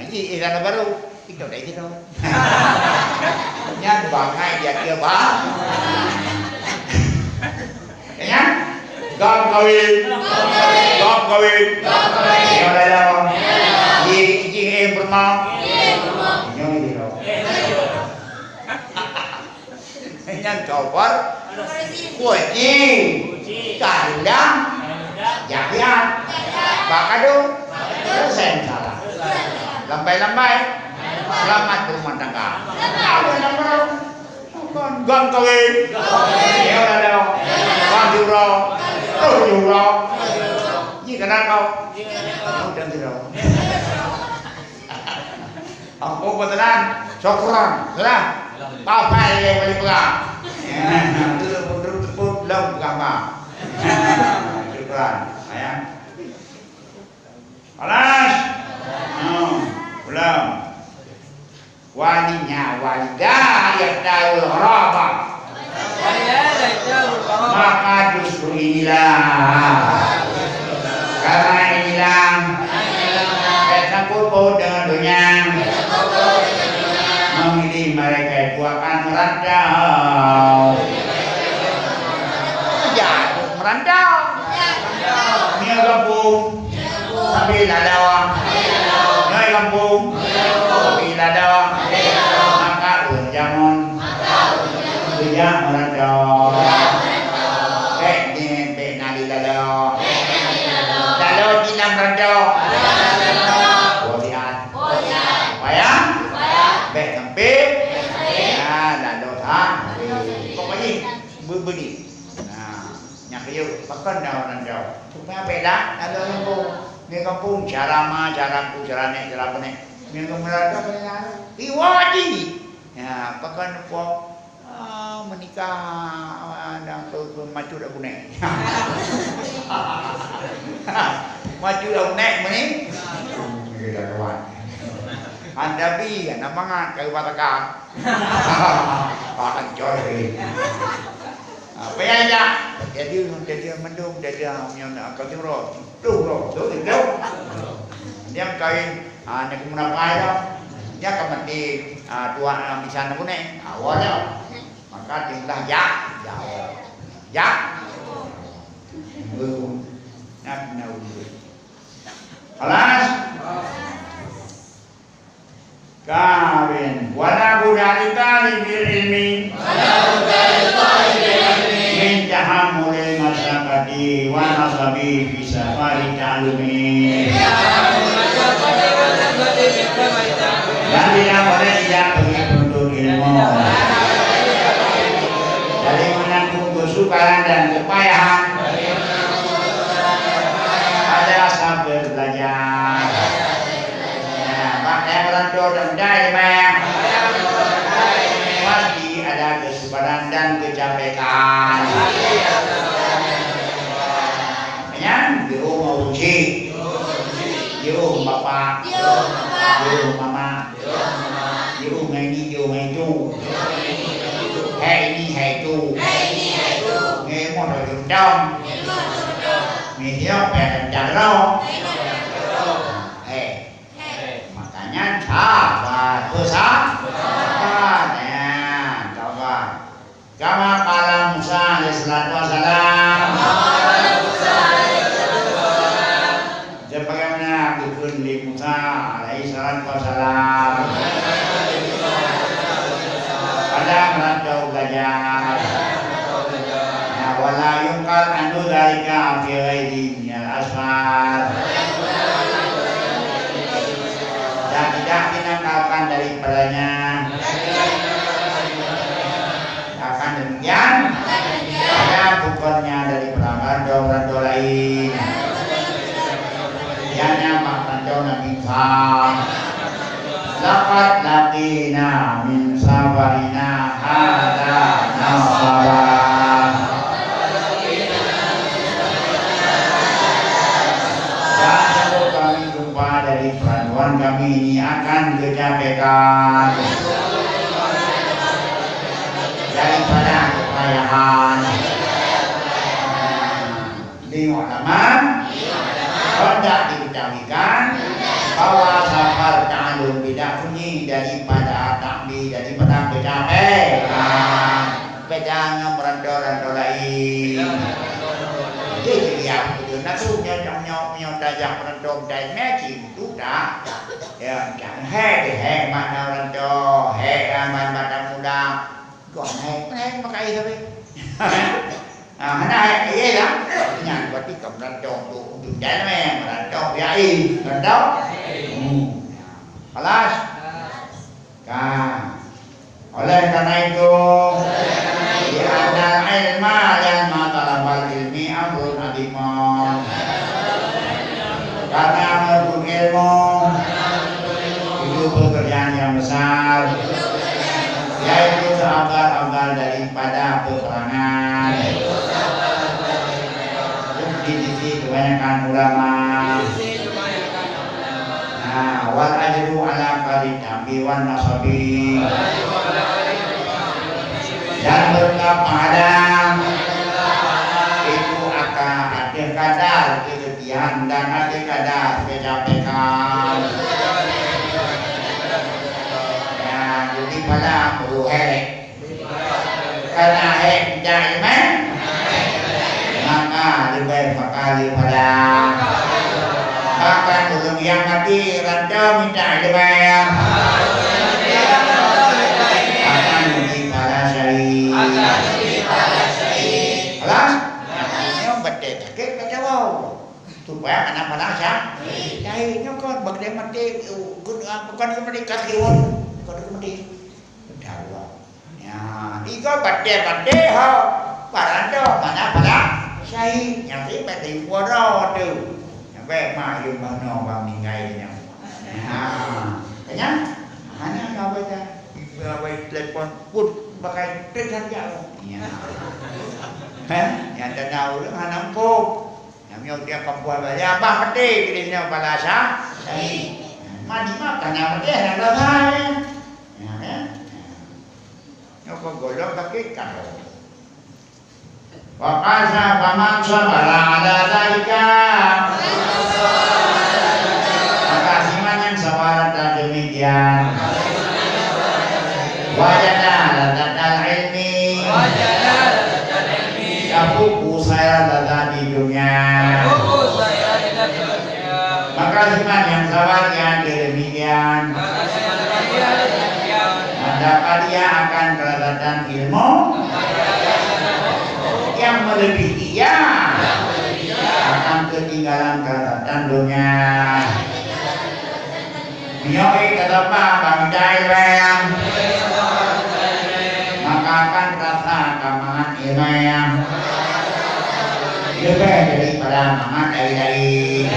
Speaker 2: ini ada baru itu dah itu yang bangai dia dia bang ya gam kawin yang dah lewat ini bermau yang copor kuci kandang jahian bakado sen salah lambai selamat berumah tangga gang kawin ya ada gang juro ini kenal kau udah juro aku betulan syukuran lah apa yang boleh pegang tepuk belum pegang syukuran ayah alas belum walinya walidah yang tahu rabah maka justru inilah karena inilah sangkut paut dengan dunia memilih mereka itu akan merantau jatuh merantau ini kampung sambil ladawang ini kampung bila dah maka jangan dia merantau ni nali ladau ladau kita merantau wasiat wayang baik sampai ladau thang pokoknya berbudi nyak yuk bahkan dah merantau supaya beda ladau kampung ni kampung cara ku cara nek cara apa nek yang merada dengan iwadi ya pakan pok menikah dan maju dah bunek maju dah bunek meni kita kawan anda bi namanya kau batakan pakan coy apa ya jadi mendung jadi yang kau jero tuh dia kain nek menapai dia akan mati tuan misalnya pun awalnya maka tinggal jak nak alas kawin wala budari tali bil ilmi min tahammul masyaqati wa nasabi fi safari ta'lumi dan tidak boleh tidak pergi untuk ilmu dari menanggung kesukaran dan kepayahan ada sambil belajar pada kesubaran dan kecapekan. Yang di rumah uji, di rumah bapak, di rumah mama, di rumah ini, di rumah itu. Hei ini, hei itu. Nghe một rồi đường trong, nghe hiếu bè đầm chả rau. Makanya sabar, besar. Coba. Kama qala Musa alaihi salatu wasalam. Sebagaimana dikun di Musa alaihi salatu wasalam. Pada merantau belajar. Wala yungkal anu dalika fi ghairi minal asfar. Dan tidak dinakalkan daripadanya. Akan demikian ada bukannya dari rando-rando lain. Yang rando Nabi Muhammad. Laqad laqina min sabarina hada nasaba. Dari peraduan kami ini akan kecapekan daripada kepayahan. Lima halaman hendak diketahuikan bahwa safar ta'alum tidak bunyi daripada takbir, daripada kecapekan. Bedanya merantau-rantau lain. Jadi yang itu nasuhnya trong tajam rantau dari meci itu dah ya chẳng he thì he mà nào rantau he mà muda còn he pakai thôi hana he lắm nhàn buat di kom rantau untuk jalan memang rantau biai rantau kelas kan oleh karena itu di antara ilmu yang matalabal ilmi amrun adimah. Karena menuntut ilmu itu pekerjaan yang besar, yaitu seabad-abad daripada peperangan. Di sisi kebanyakan ulama. Nah, wal ajru ala qali tambi wan nasabi. Dan berkah pahala itu akan ada kadar keletihan dan ada kadar kecapekan. Ya, jadi pada perlu hek. Karena hek jahil maka lebih berkali pada. Bahkan belum yang mati rantau minta lebih. Akan lebih pada syahid. Alas? Nếu bật để kết các cháu không? Tụi bé mà nằm mà đang sáng. Đây, nó con bật để mặt đi. Con cứ mà đi cắt hiểu không? Con cứ mà đi. Chào rồi. Đi có bật để không? Bà đánh cho mà nằm mà đang. Say, nhà tí bà tìm qua đó trừ. Nhà bé mà dùng bà nò vào mình ngày thì nhau. Cái nhá. Hanya kau baca. Baca telepon pun pakai tekan jauh. Yang tahu lu hanam ko. Yang nyaw dia kampuan baca apa mati kirinya balasa. Mandi makan yang mati yang dah hai. Ya kan? Nyaw ko golong kaki kau. Wa qasa faman sabara ala dalika. Maka siman yang sabar dan demikian. Wajada ladatal ilmi. Yafuku saya lada di dunia. Maka siman yang sabar yang demikian. Dapat dia akan kelezatan ilmu yang melebihi dia akan ketinggalan kelezatan dunia. Nyoi kenapa bang Jairan? Maka akan rasa kemangat ilmu lebih daripada mangat dari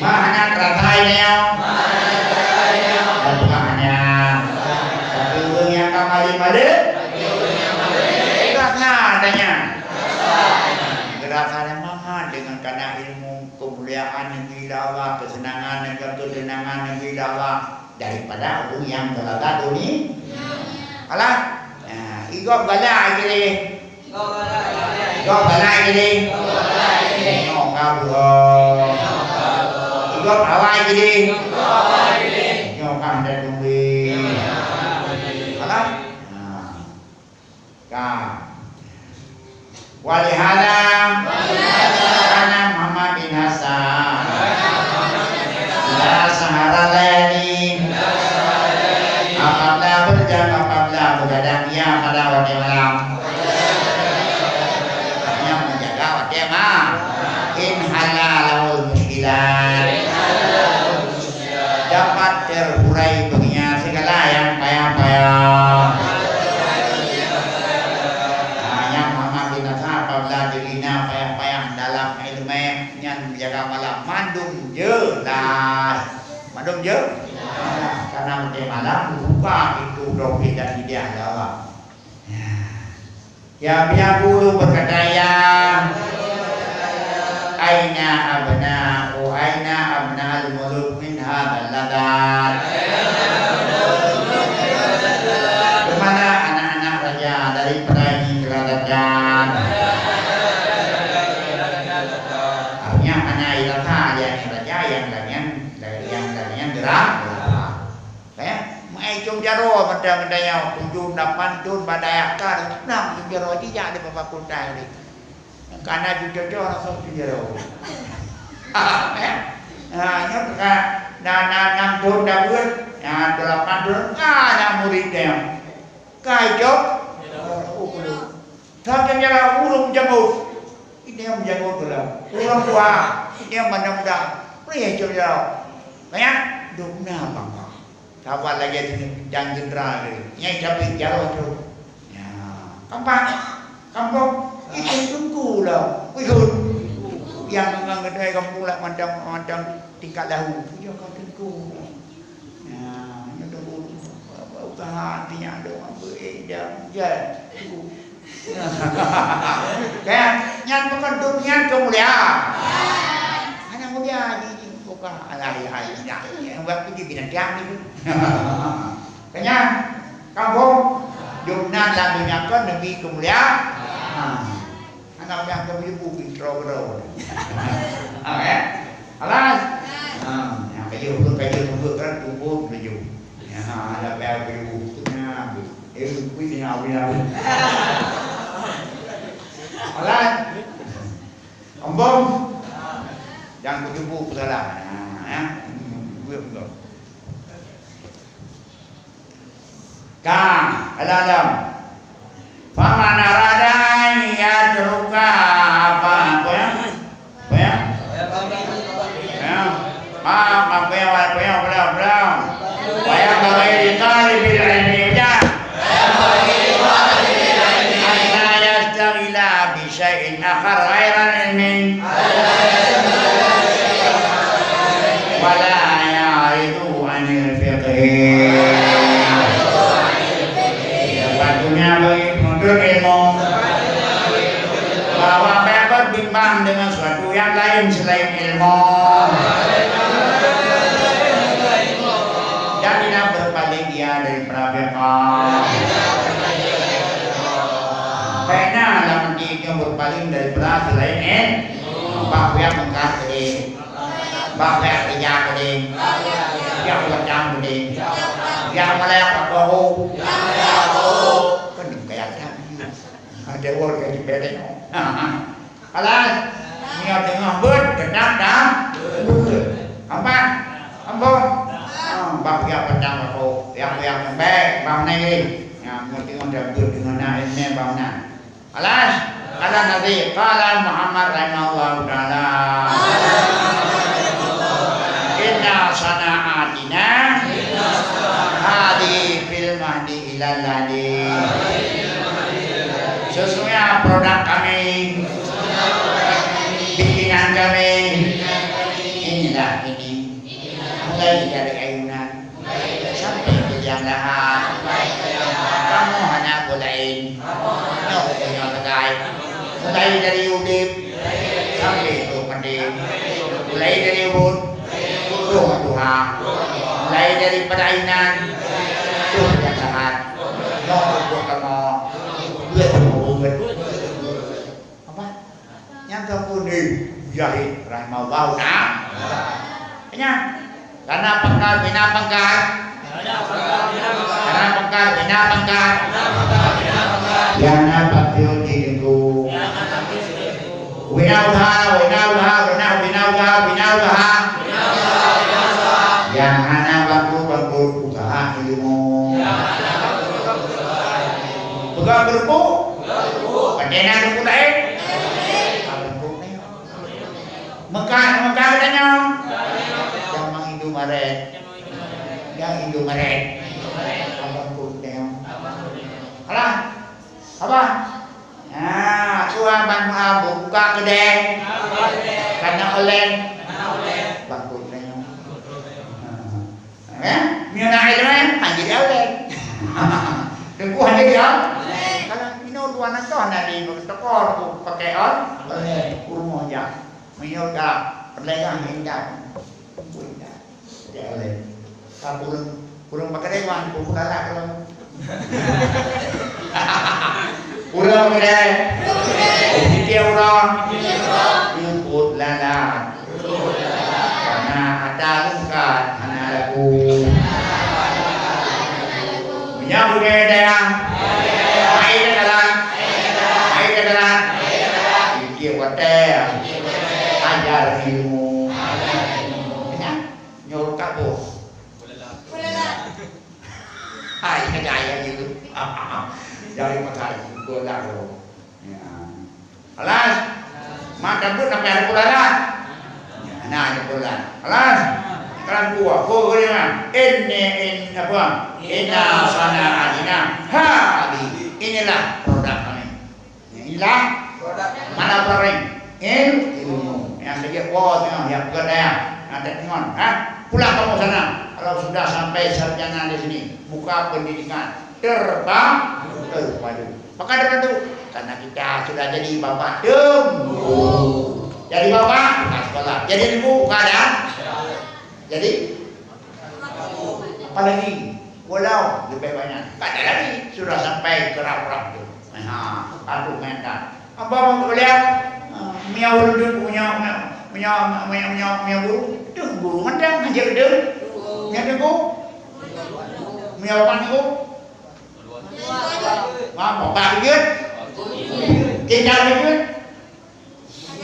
Speaker 2: mana rasanya dan bukannya tapi dunia kamu alim ada? Geraklah adanya. Geraklah maha dengan karena ilmu kemuliaan negeri lawa, kesenangan negeri ketenangan negeri lawa daripada orang yang telaga dunia. Alah, igop galak gini. Igop galak gini. Nyok kabuh. Igop awal gini. Nyok kanda tunggu. Alah, kah. Walihada karena Muhammad bin Hasan la sahara layali apabila berjam apabila begadang ia pada waktu malam yang menjaga waktu malam in halalul muskilat dapat terhurai baginya segala yang payah-payah. Menjaga malam mandum je lah, mandum je karena menjaga malam buka itu dompet dan hadiah Allah. Ya biar bulu berkata ya aina abna al-muluk min hadzal ladad. Kemana anak-anak raja dari perangi kerajaan? yang gerak. Kayak mai cung jaro benda-bendanya 7 8 tahun badai akar nang cung jaro dia di bawah kuntai ni. Yang kana jojo langsung cung jaro. Nya ka na 6 tahun dah buat, 8 tahun ada murid dia. Kai jok. Tapi jara urung janggut. Ini yang menjanggut dalam. Urang tua, ini yang muda. Pria cung jaro. Kayak dukna bangga. Kawan lagi ini jangan jenderal ni. Nyai capik jauh tu. Ya, kampung itu tunggu lah. Ikut yang mengenai kampung lah macam tingkat lahu. Ya kau tunggu. Ya, itu usaha tiada ada beredar. Ya, tunggu. Kayak nyan bukan dunia kemuliaan. Hanya mulia ni. Bukan alai-alai yang buat pergi binatang ni. Kanya kampung Jumnan lah menyakan Nabi kemuliaan. Anak yang kami ibu intro. Oke. Alas. Yang kayu kan tubuh baju. Ya, ada baju punya. Punya awil. Alas. Kampung jangan berjumpa salah. Kang, alam. Faman aradai ya teruka apa ya? Ya. Apa ya belum. Saya bagi dikali bil ilmi ya. Ana yastaghila bi syai'in akhar ghairan ilmin. Wala ya'ridu 'anil fiqh. Sepatutnya bagi penuntut ilmu bahwa berbimbang dengan sesuatu yang lain selain ilmu dan tidak berpaling dia dari prafiqah. Karena dalam dia berpaling dari prafiqah selain ilmu, bahwa yang mengkafiri bác mẹ thì nhà của mình yang macam của mình yang melek bahu kan kayak ada orang kayak beda kalau niat dengan ber kenal dah apa bác yang macam bahu yang baik bang này yang ngerti orang dengan ilmu bang nah alas ada Nabi qala Muhammad rahimahullah taala inna sana'atina hadi fil mahdi ilal ladi. Sesungguhnya produk kami, bikinan kami, inilah ini. Mulai dari ayunan sampai ke jalan. Kamu mulai dari udip sampai ke mati, mulai dari ubud turun Tuhan, mulai dari perainan turun ke jahat, nol ke mau, buat buat apa? Yang terpun di jahit rahmat bau nak, nya karena pangkat bina pangkat, karena pangkat bina pangkat, yang apa tiup hidungku, bina usaha, yang hana bangku usaha ilmu, pegang berbu, pendena berbu lain, Mekah katanya, yang Hindu maret, abang putih, alah, apa? Nah, tu abang buka kedai, karena olen, abang putih, mina air mana? Anjir olen, tunggu hanya dia. Kalau minum dua nak kau nanti bertekor tu pakai on, kurung aja. Minum dah, perlegang hindah, boleh. Kalau kurang pakai dewan, kurang lalak kalau. Kurang pakai, dia orang, jemput lalak. Karena ada lengkap, anak aku. Menyambut dia, air kedalam, dia water. Ajar ilmu, nyuruh kabur. Hai kejaya gitu. Dari makan bola lo. Alas, makan pun sampai ada bola lah. Nah ada bola. Alas, sekarang gua dia mah. Ini apa? Inna sana adina. Inilah produk kami. Inilah produk mana barang? Ilmu yang saja kuat yang kedaya ada teman pulang kamu sana kalau sudah sampai sarjana di sini buka pendidikan terbang terpadu maka dengan itu karena kita sudah jadi bapak temu jadi bapak buka sekolah jadi ibu buka ada jadi apalagi walau lebih banyak tak ada lagi sudah sampai ke rap-rap tu aduh mental apa mau lihat miau duduk punya guru tu guru mana ngajar dia ngajar aku miau apa aku bapak dia tinggal dia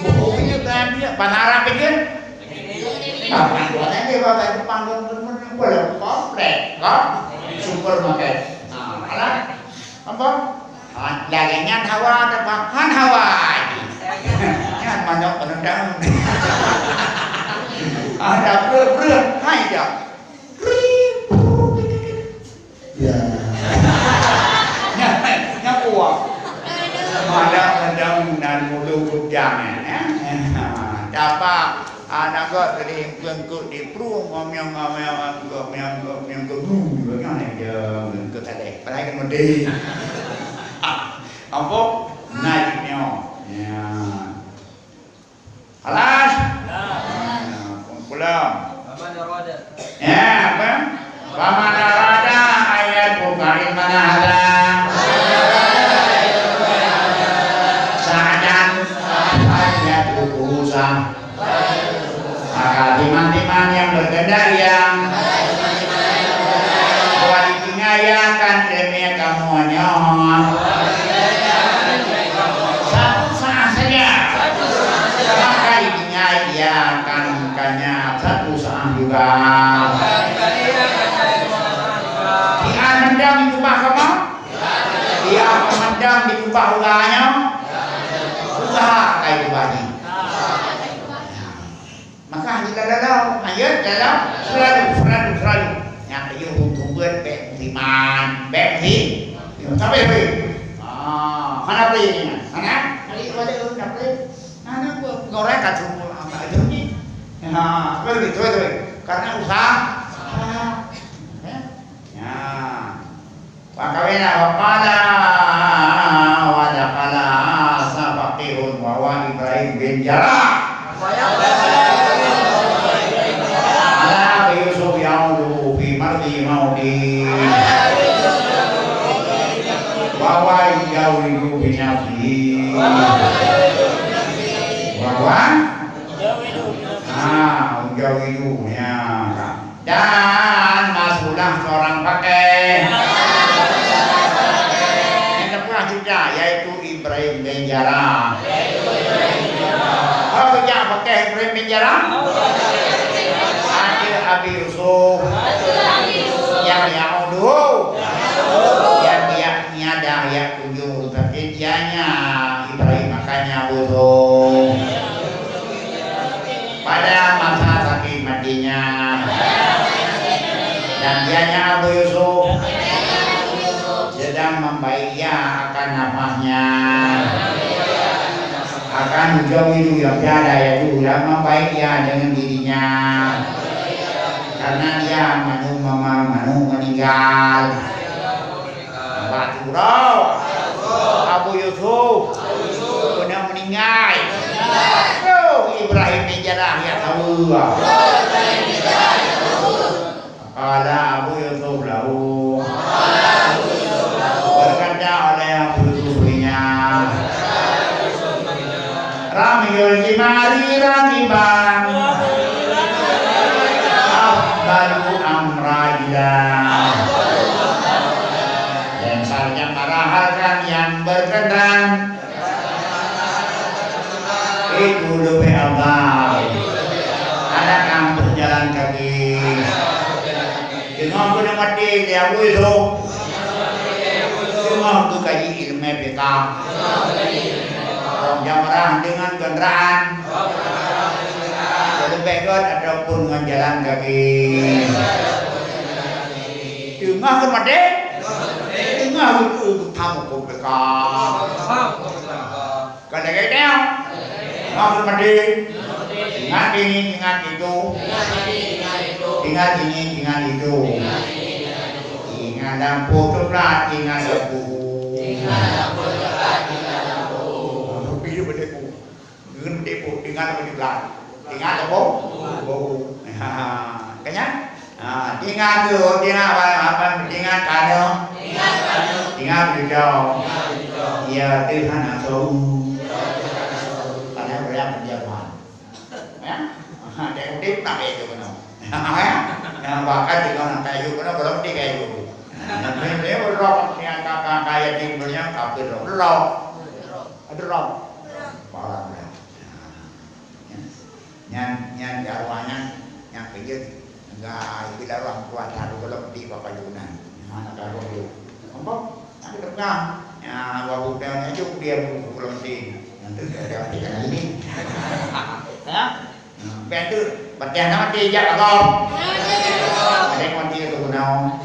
Speaker 2: buku dia kan dia panara dia bapak dia bapak itu panggung boleh komplek kan supermarket alah apa lagi nyan hawa dapat han hawa nyan manok penendang ada berat hai dah ya nyan uang ada pendang dan mulu kujang dapat anak kau tadi bengkok di pru ngomong kebu bagaimana dia bengkok tadi padahal kan mesti apa naiknya ya alas pulang ya apa pamana rada ayat bukain mana ada saadan ayat urusan maka timan-timan yang berkehendak yang diwadikingayakan demi kamu nyon satu saat juga. Dia mendam di kubah kamu, dia mendam di kubah ulahnya, usaha kayak kubahnya. Maka dalam ayat dalam selalu yang dia untuk buat beriman, berhenti sampai beri. Mana beri? Mana? Hari itu ada nak beri. Mana goreng kacang apa itu ni? Betul. Karena usaha. Ya. Wa kawina wa qala wa dakala sabaqihun Wawa yawidu binafi. Wawa yawidu ya. Dan masuklah seorang pakai. Yang kedua juga yaitu Ibrahim bin Jarrah. Apa yang pakai Ibrahim bin Jarrah? Adil Abi Yusuf. Yang Yahudu. Yang dia niada ya tujuh tapi dianya Ibrahim makanya butuh. Pada masa sakit matinya dan dianya Abu Yusuf sedang membayar akan nafasnya akan menjauhi yang tiada yaitu yang membayar dengan dirinya karena dia manu meninggal. Batu roh Abu Yusuf kena meninggal. Ibrahim bin Jarrah ya tahu. Kala Abu Yusuf lahu. Berkata oleh Abu Yusufnya. Ramiyul jimari rakiban. Baru amrajilah. Dan salnya marahalkan yang berkendaraan. Itu lebih abal. Ada yang berjalan kaki. Dengan kena mati dia Yusuf. Dengan tu kaji ilmu peka. Orang jamarah dengan kendaraan. Lebih kot ataupun dengan jalan kaki. Dengan kena mati. Dengan itu tamu peka. Kalau kita Maksud mati ingat ini, ingat itu ingat ini, ingat itu ingat lampu coklat, ingat lampu Tapi berdepu Dengan berdepu, ingat lampu coklat Ingat lampu Kayaknya Ingat tu, ingat apa ingat kado Ingat hijau Ya Tuhan asal penjaman, ya, dia udip nak itu kan, yang bahkan di kanan kayu kan belum di kayu, ini berlok yang kakak kaya timbernya kafir berlok, ada berlok, barang dah, yang arwahnya yang kerja, enggak kita orang kuat harus belum di papayunan, mana kalau itu, apa, yang tengah, ya waktu tahunnya cukup dia belum di. Nanti ada ini, ya, bantu, bagian nama dia jak kau, ada yang mati tu kunau,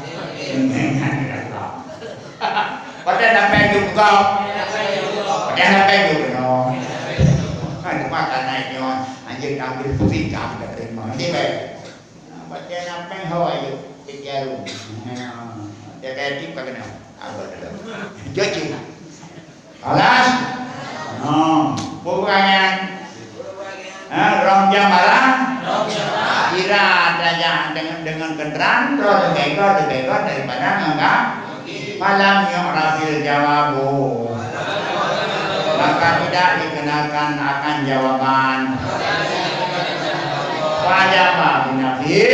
Speaker 2: bagian nama itu kau, bagian nama itu kunau, itu makan naiknya, anjing ambil putih kami dah terima, ni baik, bagian nama yang hawa itu tiga rum, dia kaya tip kau kenal, apa dah, judging, alas. Bukannya Rom Jamarah kira ada yang dengan kendaraan terus dibekor daripada enggak malam yang rafil jawabu maka tidak dikenalkan akan jawaban pada binafi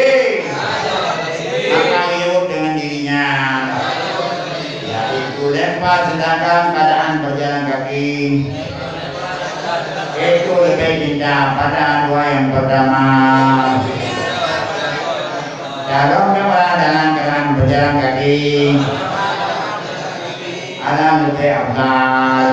Speaker 2: maka hidup dengan dirinya yaitu lempar sedangkan keadaan berjalan kaki itu lebih indah pada dua yang pertama. Dalam dalam berjalan kaki, alam lebih abad.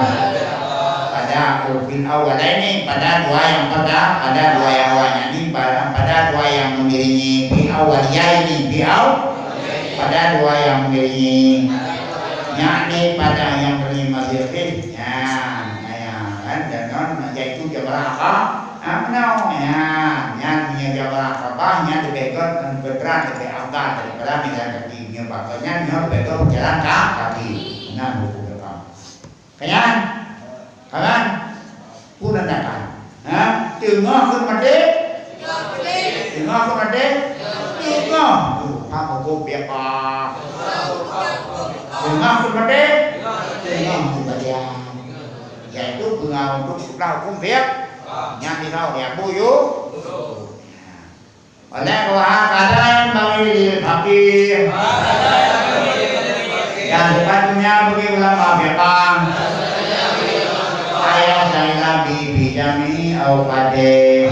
Speaker 2: Pada urfin awal ini pada dua yang pertama, pada dua yang awalnya ini pada dua yang mengiringi fi awal ya ini fi pada dua yang mengiringi, yakni pada yang bernama masjid. Dan non yaitu jawaran apa? Yang jawaran apa? Yang dibekor dan bergerak lebih abad daripada jalan kaki. Yang bakalnya yang dibekor jalan kaki. Dengan hukum depan. Kalian pun adakan. Tengah ke mati? Tengah ke mati? Tengah. Kamu go biapa? Tengah ke mati? Ngom ibadah. Yaitu guna untuk sudah hukum việc. Yang di thau đẹp bôi yếu. Oleh kadang bagi fakir. Yang depannya bagi ulama fiqh. Ayat saya bijami awqade.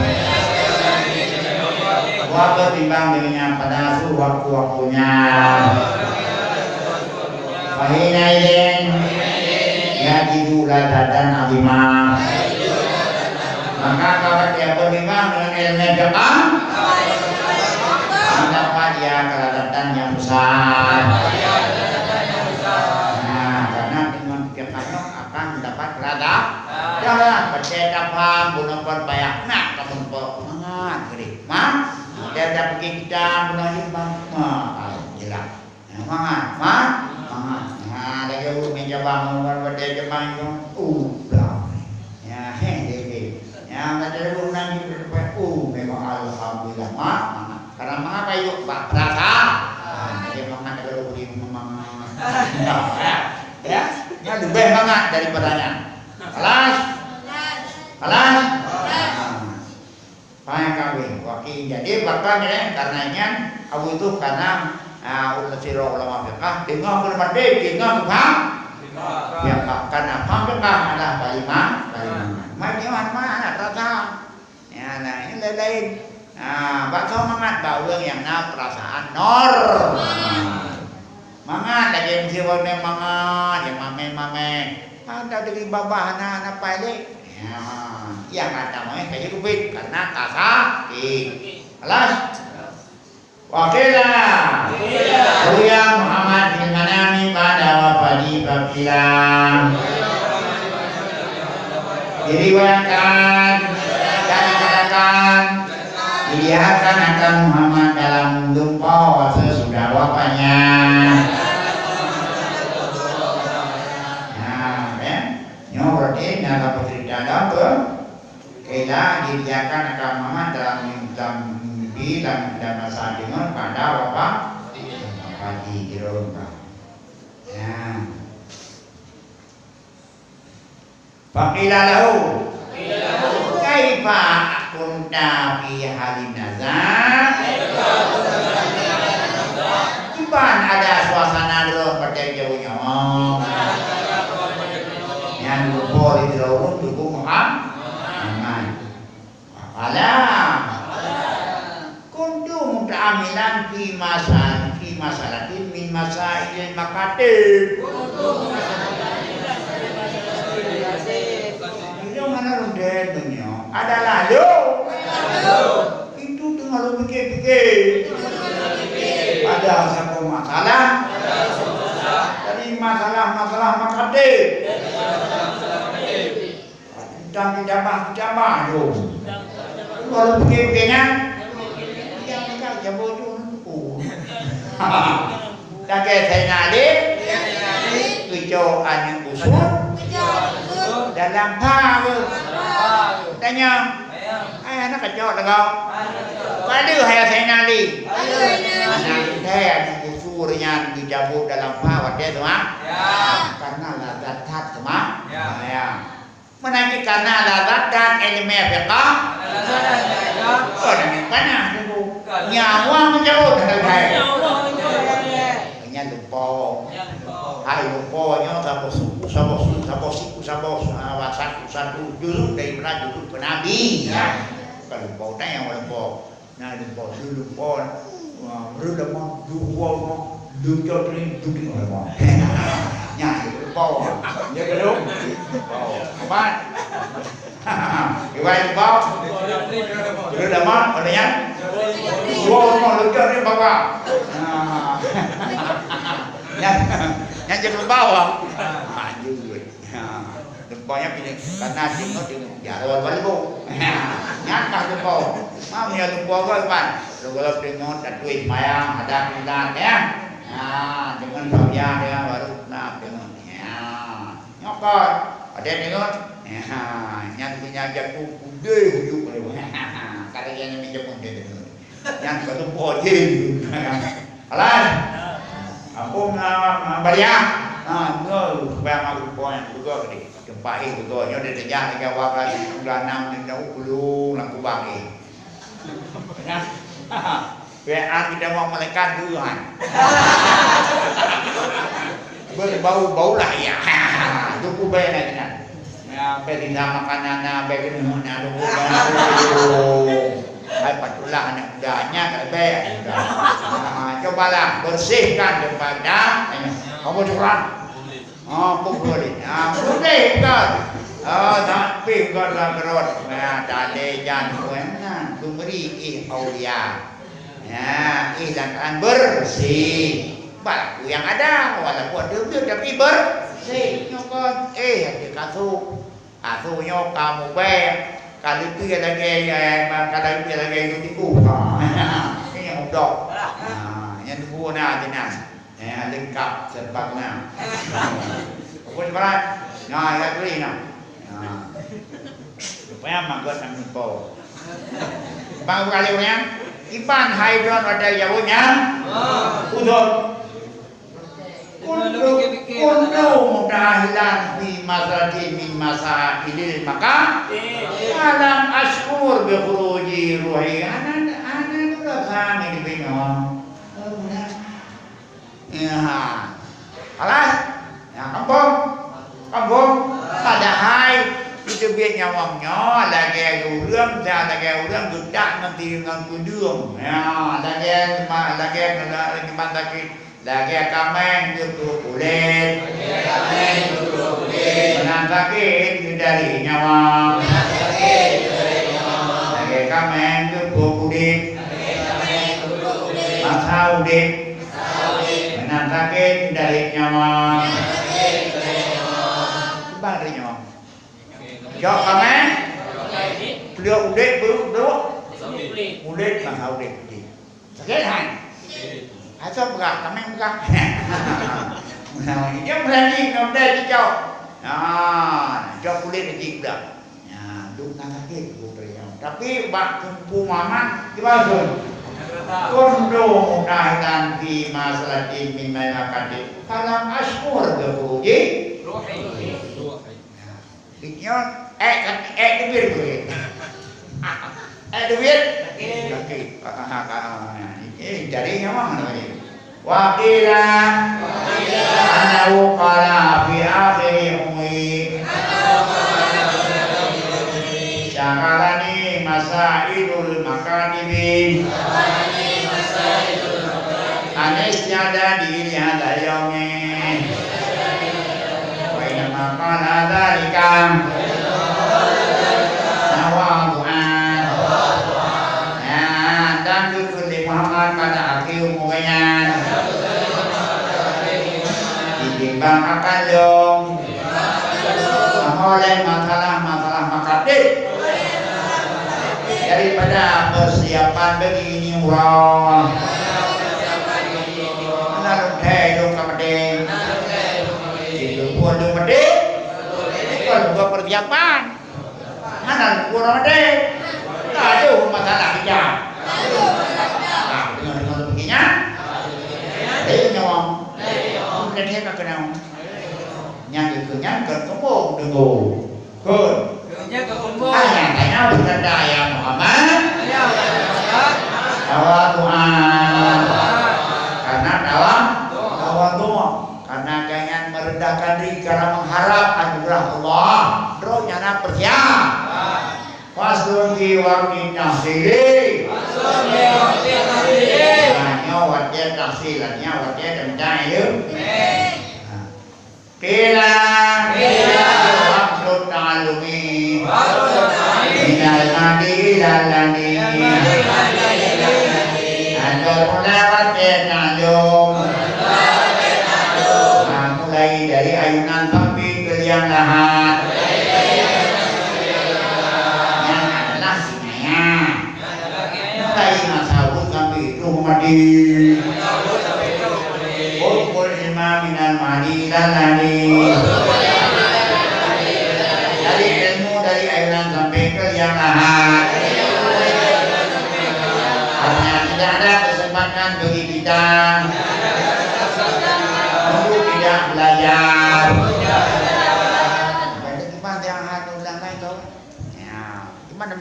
Speaker 2: Waktu timbang dengan pada waktu-waktunya. Fahina idin yajidu ladatan azimah. Maka kalau dia beriman dengan ilmu fiqh, mendapat dia keladatan yang besar. Nah, karena dengan fiqh akan mendapat keladatan. Jangan percaya paham bunuh perbayar. Nah, kamu semangat gede. Mak, dia dah pergi kita bunuh bang. Mak, jelas. Semangat, mak, semangat. Nah, lagi meja bang, pada jemaah itu, ya, hehehe. Ya, macam tu nanti berdepan. Memang alhamdulillah mak. Karena mengapa yuk pak perasa? Jadi makan kalau boleh memang. Ya, ya lebih banget daripadanya. Kelas, kelas. Payah kawin. Wakil jadi bakal karenanya aku itu karena ulama ulama fiqh dengar bermati dengar faham. Ya karena faham fiqh adalah baliman. Macam mana rasa? Ya, nah ini lain. Bakal mangat bau yang nak perasaan nor. Mangat lagi yang siapa ni mangat, yang mame. Ada dari bawah anak pilih. Ya, yang ada mau kayak kubit karena kasar. Alas. Wakilah. Buya Muhammad bin Manami pada wafadi babilang. Diriwayatkan dan dikatakan dilihatkan akan Muhammad dalam lupa sesudah wafatnya. Nah, nyo berarti nyata cerita apa? Kira dilihatkan akan Muhammad dalam mimpi dan masa dengar pada wafat di rumah. Ya. Faqila lahu kaifa kunta fi halin nazar. Cuman ada suasana dulu pada jauhnya. Yang lupa di dalam tubuh Muhammad. Alam. Kuntu muta'amilan fi masalatin min masailil makatib. Ada lalu itu tengah lu pikir-pikir ada satu masalah dari masalah makade dan dijambah tu kalau pikir-pikirnya yang mereka jambut tu dan kayak saya nalik tujuh anak usul dalam tahu tanya anak kacau legau pada hai saya nali anak teh usurnya dijabut dalam pawat dia semua karena lazat semua ya menaiki karena lazat dan ilmu fiqh dan karena nyawa menjauh dari saya hanya lupa hai lupa satu juzuk daripada juzuk Nabi ya. Kalau lupa yang lupa nah lupa berlemah dua nya lupa ya belum apa gimana lupa berlemah adanya dua lupa di bawah yang jadi bawah Lempanya pilih karena tengok jalan balik nyata lempo mau ya lempo kan kalau tengok dan duit mayang ada pindah ya dengan bayar ya baru nak tengok ya nyokot ada tengok yang punya jago kude hidup kalau yang minjem kude yang kelempo je alas aku bayar ngơ ba ma poin juga ni. Tempat juga nyo dia jangan dekat wakal ulanam ni jauh dulu lang kubang ni. Nah. Beat kita mau malaikat dulu kan. Bau lah ya. Tu kubay na kan. Pwede na makanan na begini na lugo. Ay patulah anak mudanya be. Cobalah bersihkan daripada kemudaran. Boleh. Boleh kan. Tapi kalau berot, dalih jangan memberi aulia. Ya, dan bersih. Balaku yang ada, walaupun dia tapi bersih. Nyokot, dia katu kamu baik. Kalau itu lagi, kalau itu lagi itu tipu. Ini yang udok. Yang dua na jenas. Lengkap sebabnya. Pun berat. Nah, ya beli nak. Supaya manggut nang nipo. Bang kali orang Ipan hidron ada jauhnya. Udon. Untuk mudahilan di masjid min masa idil maka alam ashkur bi khuruji ruhi ana udah kami di bingung. Ya. Alas. Ya kampung. Padahal itu biar nyawangnya lagi urang gedak nanti dengan kudung ya lagi mandaki lagi kameng itu kulit menan sakit dari nyawang lagi kameng itu kulit masa udik menan sakit dari nyawang dari nyawang Jok kami, beliau udah udah masa udah sakit kan? Atau berat kami berat. Dia berani udah dijau. Jok kulit kecil dah. Duk nak sakit bukan. Tapi bak tumpu maman gimana tu? Kondo dahilan di masalah di minyak kadi. Kalam ashkur berpuji. Bikin duit gue. Duit. Okey. Jadi memang ni. Waqila anahu qala fi akhir umri. Syakarani masailul makadibi. Anis tiada diri ada yongnya. Maka dalika nawadu'an dan dukuli Muhammad pada akhir umurnya ditimbang akan dong oleh masalah makadir daripada persiapan begini urang menarung hidung kemudian Waduh mede, kalau buat persiapan, mana kurang mede, aduh masalah kita. Dengan begininya, dia nyawang, mungkin dia tak kenal. Yang kenyang ketemu dengo, kun. Ayah bukan daya Muhammad. Dawa Tuhan, karena dawa Tuhan. Karena jangan merendahkan diri karena mengharap anugerah Allah. Rohnya nak persiap. Faslun fi waqti tahsili. Nyawat dia tahsilan, nyawat dia dendai ya. Kila maksud ta'alumi. Minal madi ilal lani. Andor mulawat dia ta'alum. Dari ayunan sampai ke liang lahat yang adalah sinaya mulai masabut sampai itu mati Qul ilma minal madi lalani dari ilmu dari ayunan sampai ke liang lahat karena tidak ada kesempatan bagi kita untuk tidak belajar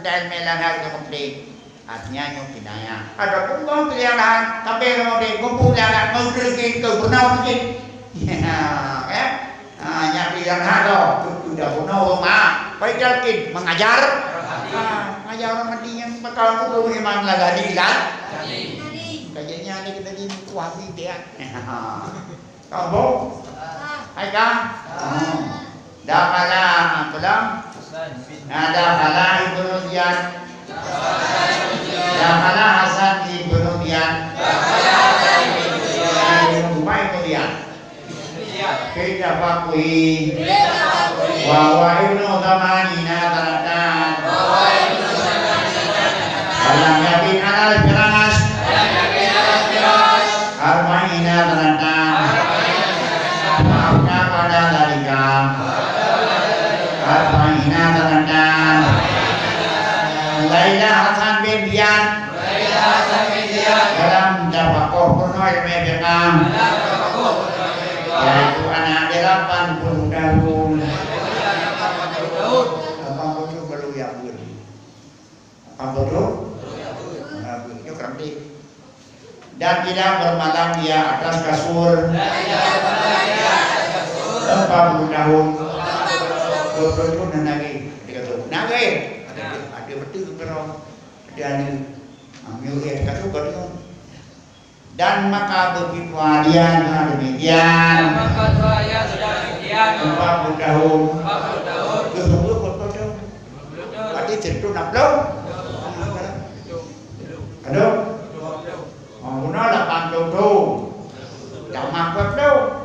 Speaker 2: mental melan hari komplit. Artinya yang kinaya. Ada pun kau kelihatan tapi kalau dia kumpul jangan mau terus ke bunau tu. Yang bilang hado sudah bunau mah. Baik jalkin mengajar. Mengajar orang mati yang bakal kumpul memang lagi lah. Kajiannya ni kita di kuabi dia. Kau bau? Hai kang. Dah kalah pulang. Dah kalah Ibnu Dian. Dah kalah Hasan Ibnu Dian. Baik kemudian. Kita bakui. Wa Ibnu Tamanina Taratan. Alam yakin alal firas. Arba'ina Taratan. Maafnya pada dalika. Arba'ina Taratan. Laila Hasan bin Dian. Dalam Jawakoh Purno Ilmi Fiqah. Yaitu anak 80 tahun. 80 baru yang ber. 80? Itu kerana dan tidak bermalam dia atas kasur. 40 tahun. 20 tahun lagi. Dia kata, nage. Ada betul kerana ada ni. Ambil dia kata kata. Dan maka begitu dia demikian. 40 tahun. 40 tahun. Ada cerita 60. Ada. Guna 80 tu. Tak makan tu.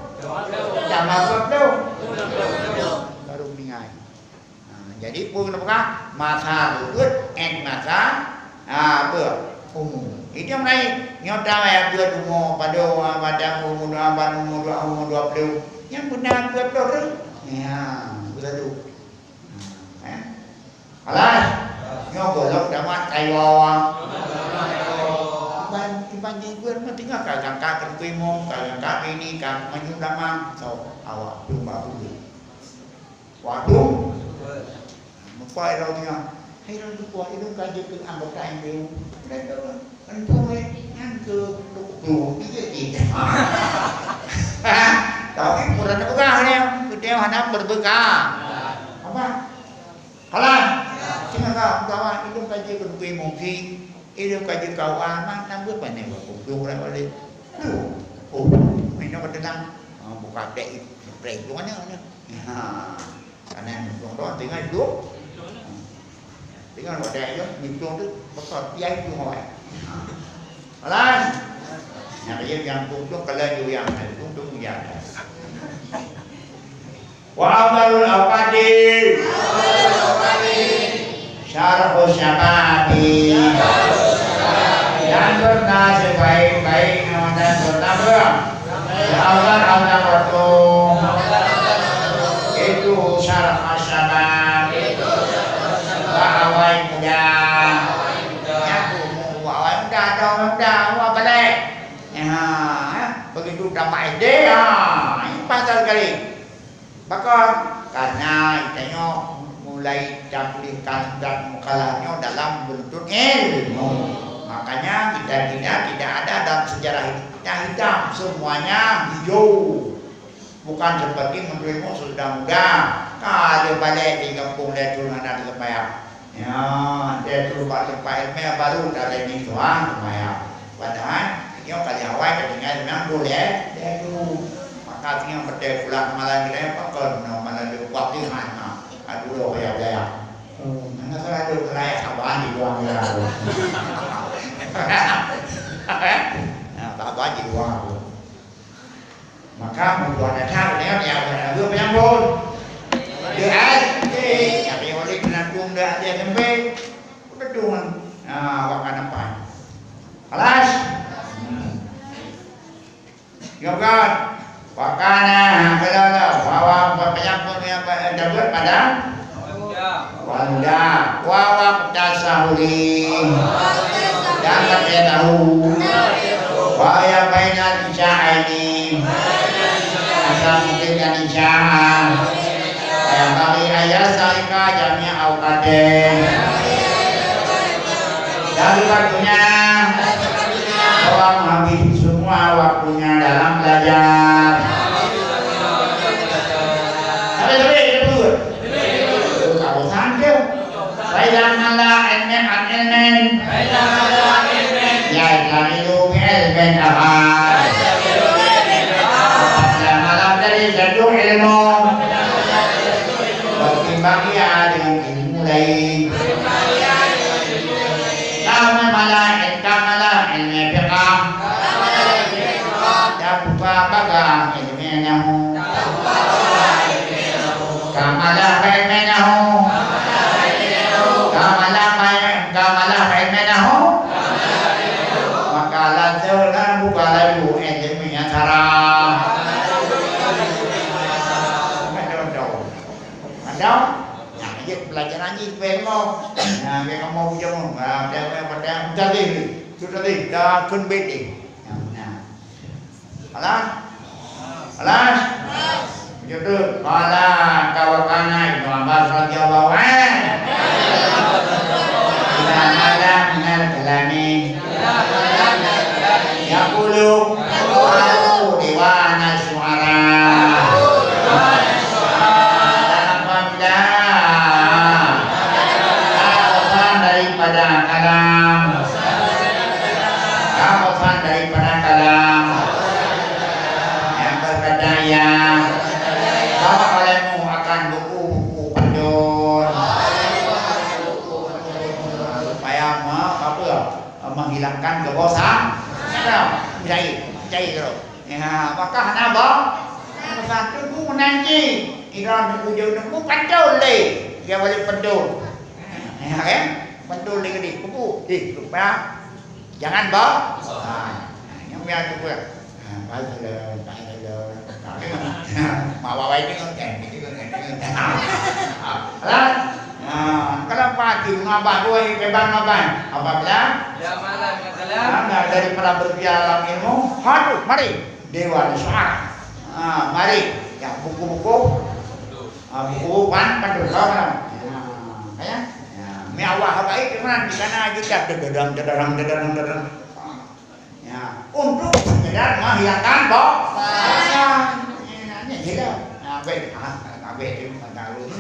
Speaker 2: Tak makan tu. Baru meninggal. Jadi pun apa? Masa lutut, masa umur. Itu yang lain. Nyata ya buat umur pada umur 20. Yang benar 20. Ya, betul. Alas. Nyogolok damat kayu. Banjir gue mah tinggal kagak kakek kuimong, kagak kakek ini kagak menyudaman, so awak cuma dulu. Waduh, muka eraunya, erau tu kuat itu kaji ke anggota MPU, udah tu, antum yang ke dulu dia. Tapi murah tu kan ni, kita hendak berbekal. Apa? Kalah, cuma kau itu kaji ke kuimong sih. Itu kaji kau aman, nampak apa ni? Kumpul orang balik. Oh, ini apa tenang? Buka dek, break tu mana? Karena orang tinggal duduk, tinggal buat dek je, hitung tu, besar tiai tu orang. Alas, yang dia yang kumpul kalau you yang kumpul yang. Wa amalul awqati. Syarhus syababi. Dan pernah sebaik-baik dan pertama Allah waktu itu syarhus syabab wahai muda wahai muda awak balik begitu damai dia ini pasal kali bakal karena itanya mulai dapatkan dan mukalahnya dalam bentuk ilmu. Makanya kita tidak ada dalam sejarah kita hitam, semuanya hijau. Bukan seperti menterimu sudah muda, kalau balik di kampung dia turun anak supaya, ya dia turun balik ilmu baru dari ini tuan supaya. Padahal dia kali awal ketinggalan memang boleh dia tu. Maka tinggal berdaya pulang malam kita pakai malam di Watihan. Aduh, ya. Mana saya ada kerja kawan di luar ya. Tak baca di luar. Maka membuat acara ni yang ada penyambut. Dia yang oleh penantung dah dia sampai betul. Wakan apa? Alas. Yogan. Wakana kalau bawa penyambut yang dapat pada wanda wawak tasahuli dan pakai tahu waya bainal isyaini asal mungkin kan isya yang kali ayat salika jamnya awqadeh Dari waktunya orang habis semua waktunya dalam belajar. Tapi betul. Kalau sanjung, baiklah malah ilmen. Ya ilmu ilmen ahad. Malam dari satu ilmu. Bertimbang ia dengan ilmu lain. Kamalah ilmu fiqh. Tanpa bagang ilmu nahu. Kamalah ilmu nahu. Kamalah ilmu nahu. Maka lancarlah buka lalu ilmu yang sarah. Ada? Nah, dia pelajaran ni memang. Nah, mereka mau jom. Pada jadi, sudah ni, dah kunbet ni. Alas. Jodoh. Alah, kawakana Ibnu Abbas radhiyallahu anhu. Ila malam minal kalami. Yaqulu diwana syu'ara. Daripada kalam yang berkata yang bawa olehmu akan buku-buku pendun supaya menghilangkan kebosan. Jahit terus. Maka kenapa? Satu buku nanti iran ujung buku pendun le, dia boleh pendun. Kan? Pendun le gede buku. Supaya jangan bawa. Yang biasa juga. Mau bawa ini kan? Kalau pagi ngabah boy bebang ngabah. Apabila daripada berbicara ilmu, haduh, mari dewan syu'ara. Mari yang buku-buku, buku pandul kau ya. Mi awak baik dengan di sana juga dedang. Ya, untuk sekedar menghilangkan bosan. Ini gila. Baik itu tahu ni.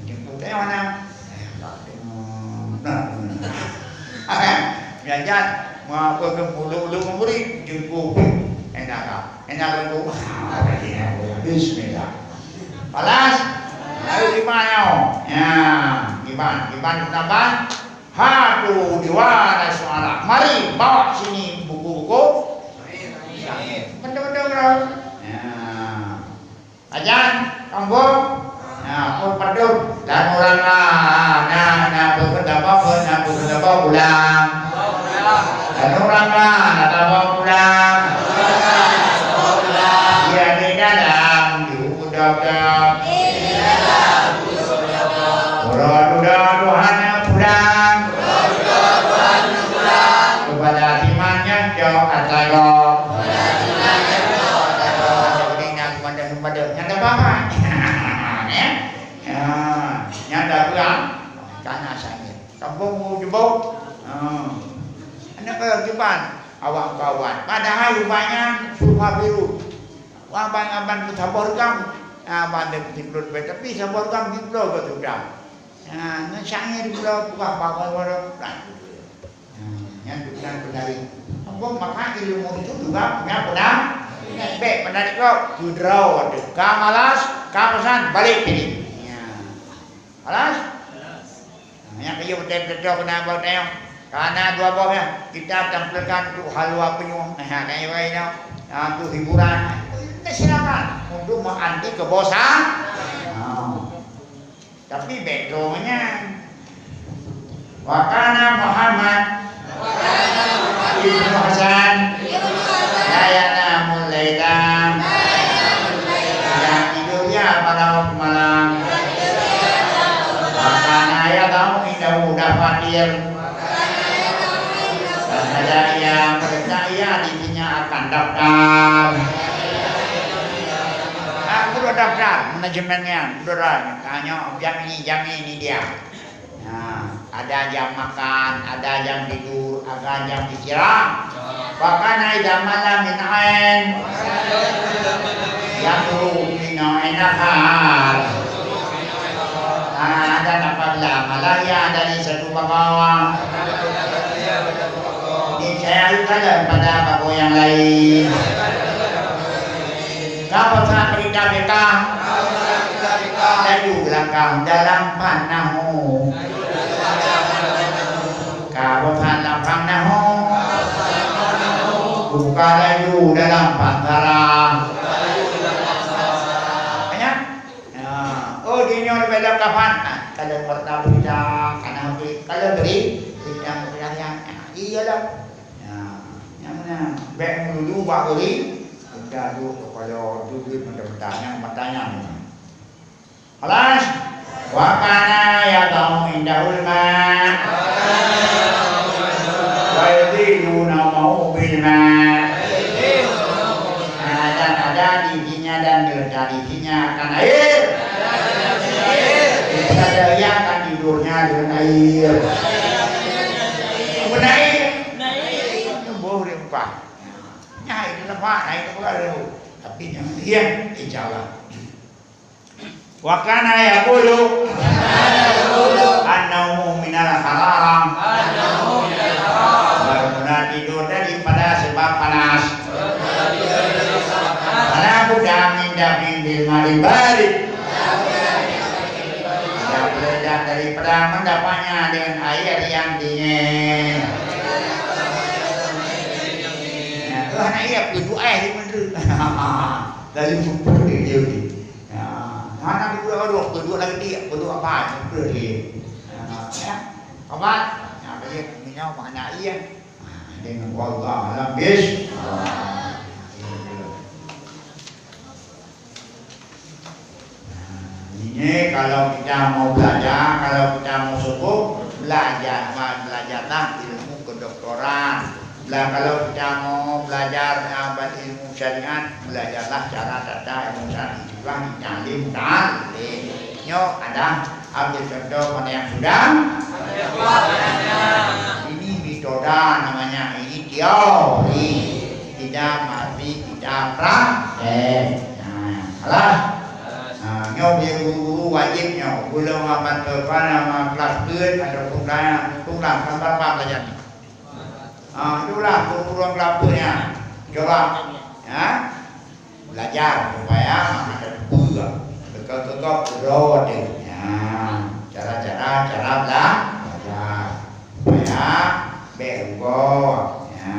Speaker 2: Jemput dia mana? Belajar mau apa ke mulu memberi jumpa. Enak lu. Bismillah. Balas. Lalu gimana? Ya, gimana tambah? Hadu diwana suara. Mari bawa sini buku-buku. Betul-betul bro. Ya. Ajan, kampung. Nah, pun pedul dan orang berapa pulang. Dan orang pulang. Dia di dalam diudap-udap. Tuhan pulang. Kepada imannya jauh atau nyata apa? Nyata pulang karena saya kampung jebok. Anak kehidupan awak kawan. Padahal rupanya surga biru. Abang-abang sabar kam. Abang timbrut tapi sabar kam timbrut betul dah. Ngesangnya di pulau bukan bakal yang bukan penari. Kampung maka ilmu itu juga punya pedang. Baik penari kau judraw ada. Kamalas, kamasan balik ini. Alas. Yang kayu betul-betul kenapa tengok? Karena dua bawahnya kita tampilkan untuk halwa penyuh. Kayak ini, untuk hiburan. Silakan untuk menganti kebosan. Tapi backgroundnya Wakana Muhammad Ibnu Hasan Layana Mulailam yang tidurnya pada waktu malam. Wakana ya tahu indah mudah fatir. Dan ada yang percaya dirinya akan daftar. Udah daftar manajemennya, udah tanya jam ini dia. Nah, ada jam makan, ada jam tidur, ada jam istirahat. Bahkan ada malam minain, yang dulu minain akal. Ada apabila malaya dari satu bawah. Saya kalian pada bago yang lain. Kapan berita mereka? Lalu langkah dalam panahu. Kapan lapang nahu? Buka lalu dalam pantara. Banyak? Oh, di nyon pada kapan? Kalau pertama berita, kalau beri berita yang iyalah. Baik dulu baru ni, kita dulu kalau dulu bertanya. Alas, wakana ya tahu indahul ma, wajib mau bilma. Ada di sini dan dari sini akan air. Ada yang akan tidurnya dengan air. Benar. Nyai itu nampak naik ke bawah tapi jangan diam insyaallah. Wa kana yaqulu annahu minal haram. Karena tidur daripada sebab panas. Karena budak minda bil maribari. Tidak belajar daripada mendapatnya dengan air yang dingin. Anak ia berdoa di mana? Dari buku dia ni. Anak berdoa lagi dia berdoa apa? Berdoa dia. Apa? Bagi minyak mana ia? Dengan Allah alam bis. Ini kalau kita mau belajar, kalau kita mau sungguh belajarlah ilmu kedokteran. Lah kalau kita mau belajar ilmu syariat, belajarlah cara tata ilmu syariat juga dicalim talim. Nyo ada ambil contoh mana yang sudah? Ini metoda namanya, ini teori, tidak mati, tidak praktek. Alah. Nyo dia guru wajibnya belum amat terpana kelas berat atau tunggang sampai apa belajar. Itulah kurang kelapanya. Coba ya. Belajar supaya ada buku. Bekal-bekal berdoa deh. Ya. Cara belajar. Supaya bego. Ya.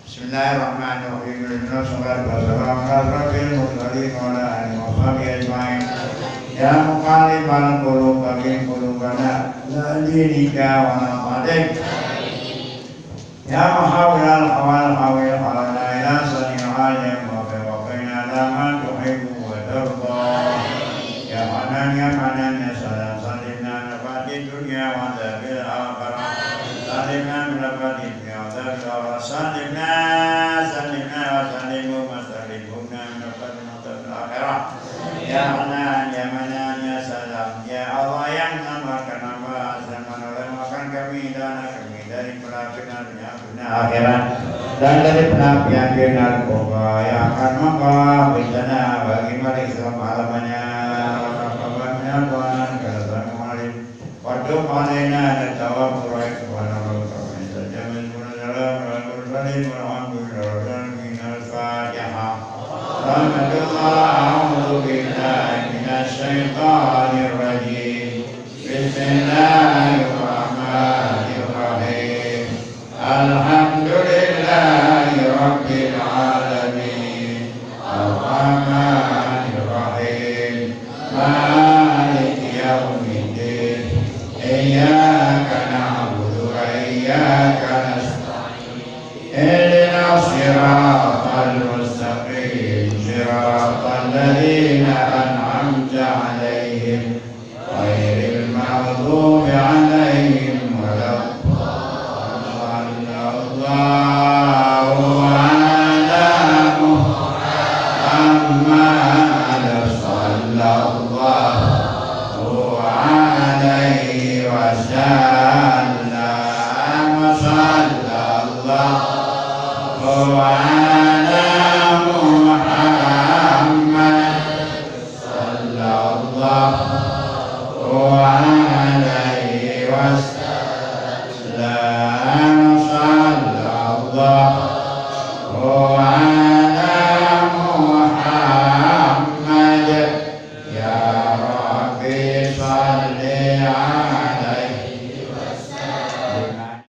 Speaker 2: Bismillahirrahmanirrahim. Ya muqallibal qulub bagi qulubana la dinika wa naqadik. Ya mahawil al-hawal halana ila sani'alim wa biwaqina lama tuhibu wa darda. Ya hanan ya salam salimna nafati dunia wa zabil al-akhirah. Salimna nafati dunia wa zabil al-akhirah. Salimna wa salimu masalimuna nafati al-akhirah. Ya hanan ya salam. Ya Allah yang namakan nama dan menolakkan kami dan kami dari pelajaran akhirat dan dari penapian benar narkoba yang akan membawa bencana bagi mereka selama alamanya. Kabarnya Tuhan kata Muhammad waktu malena dan tawab proyek kepada Allah saja menurut Rasulullah Muhammad dan minal Fatihah. A'udzu billahi minasy syaithanir rajim. Bismillahirrahmanirrahim. Alhamdulillahi rabbil alamin. Ar-Rahmanir Rahim. Maliki yaumiddin. Iyyaka na'budu wa iyyaka nasta'in. Ihdinas siratal mustaqim. Siratal ladzina an'amta 'alaihim ghairil maghdubi 'alaihim waladdallin. Sallallahu alaihi wasallam. Oh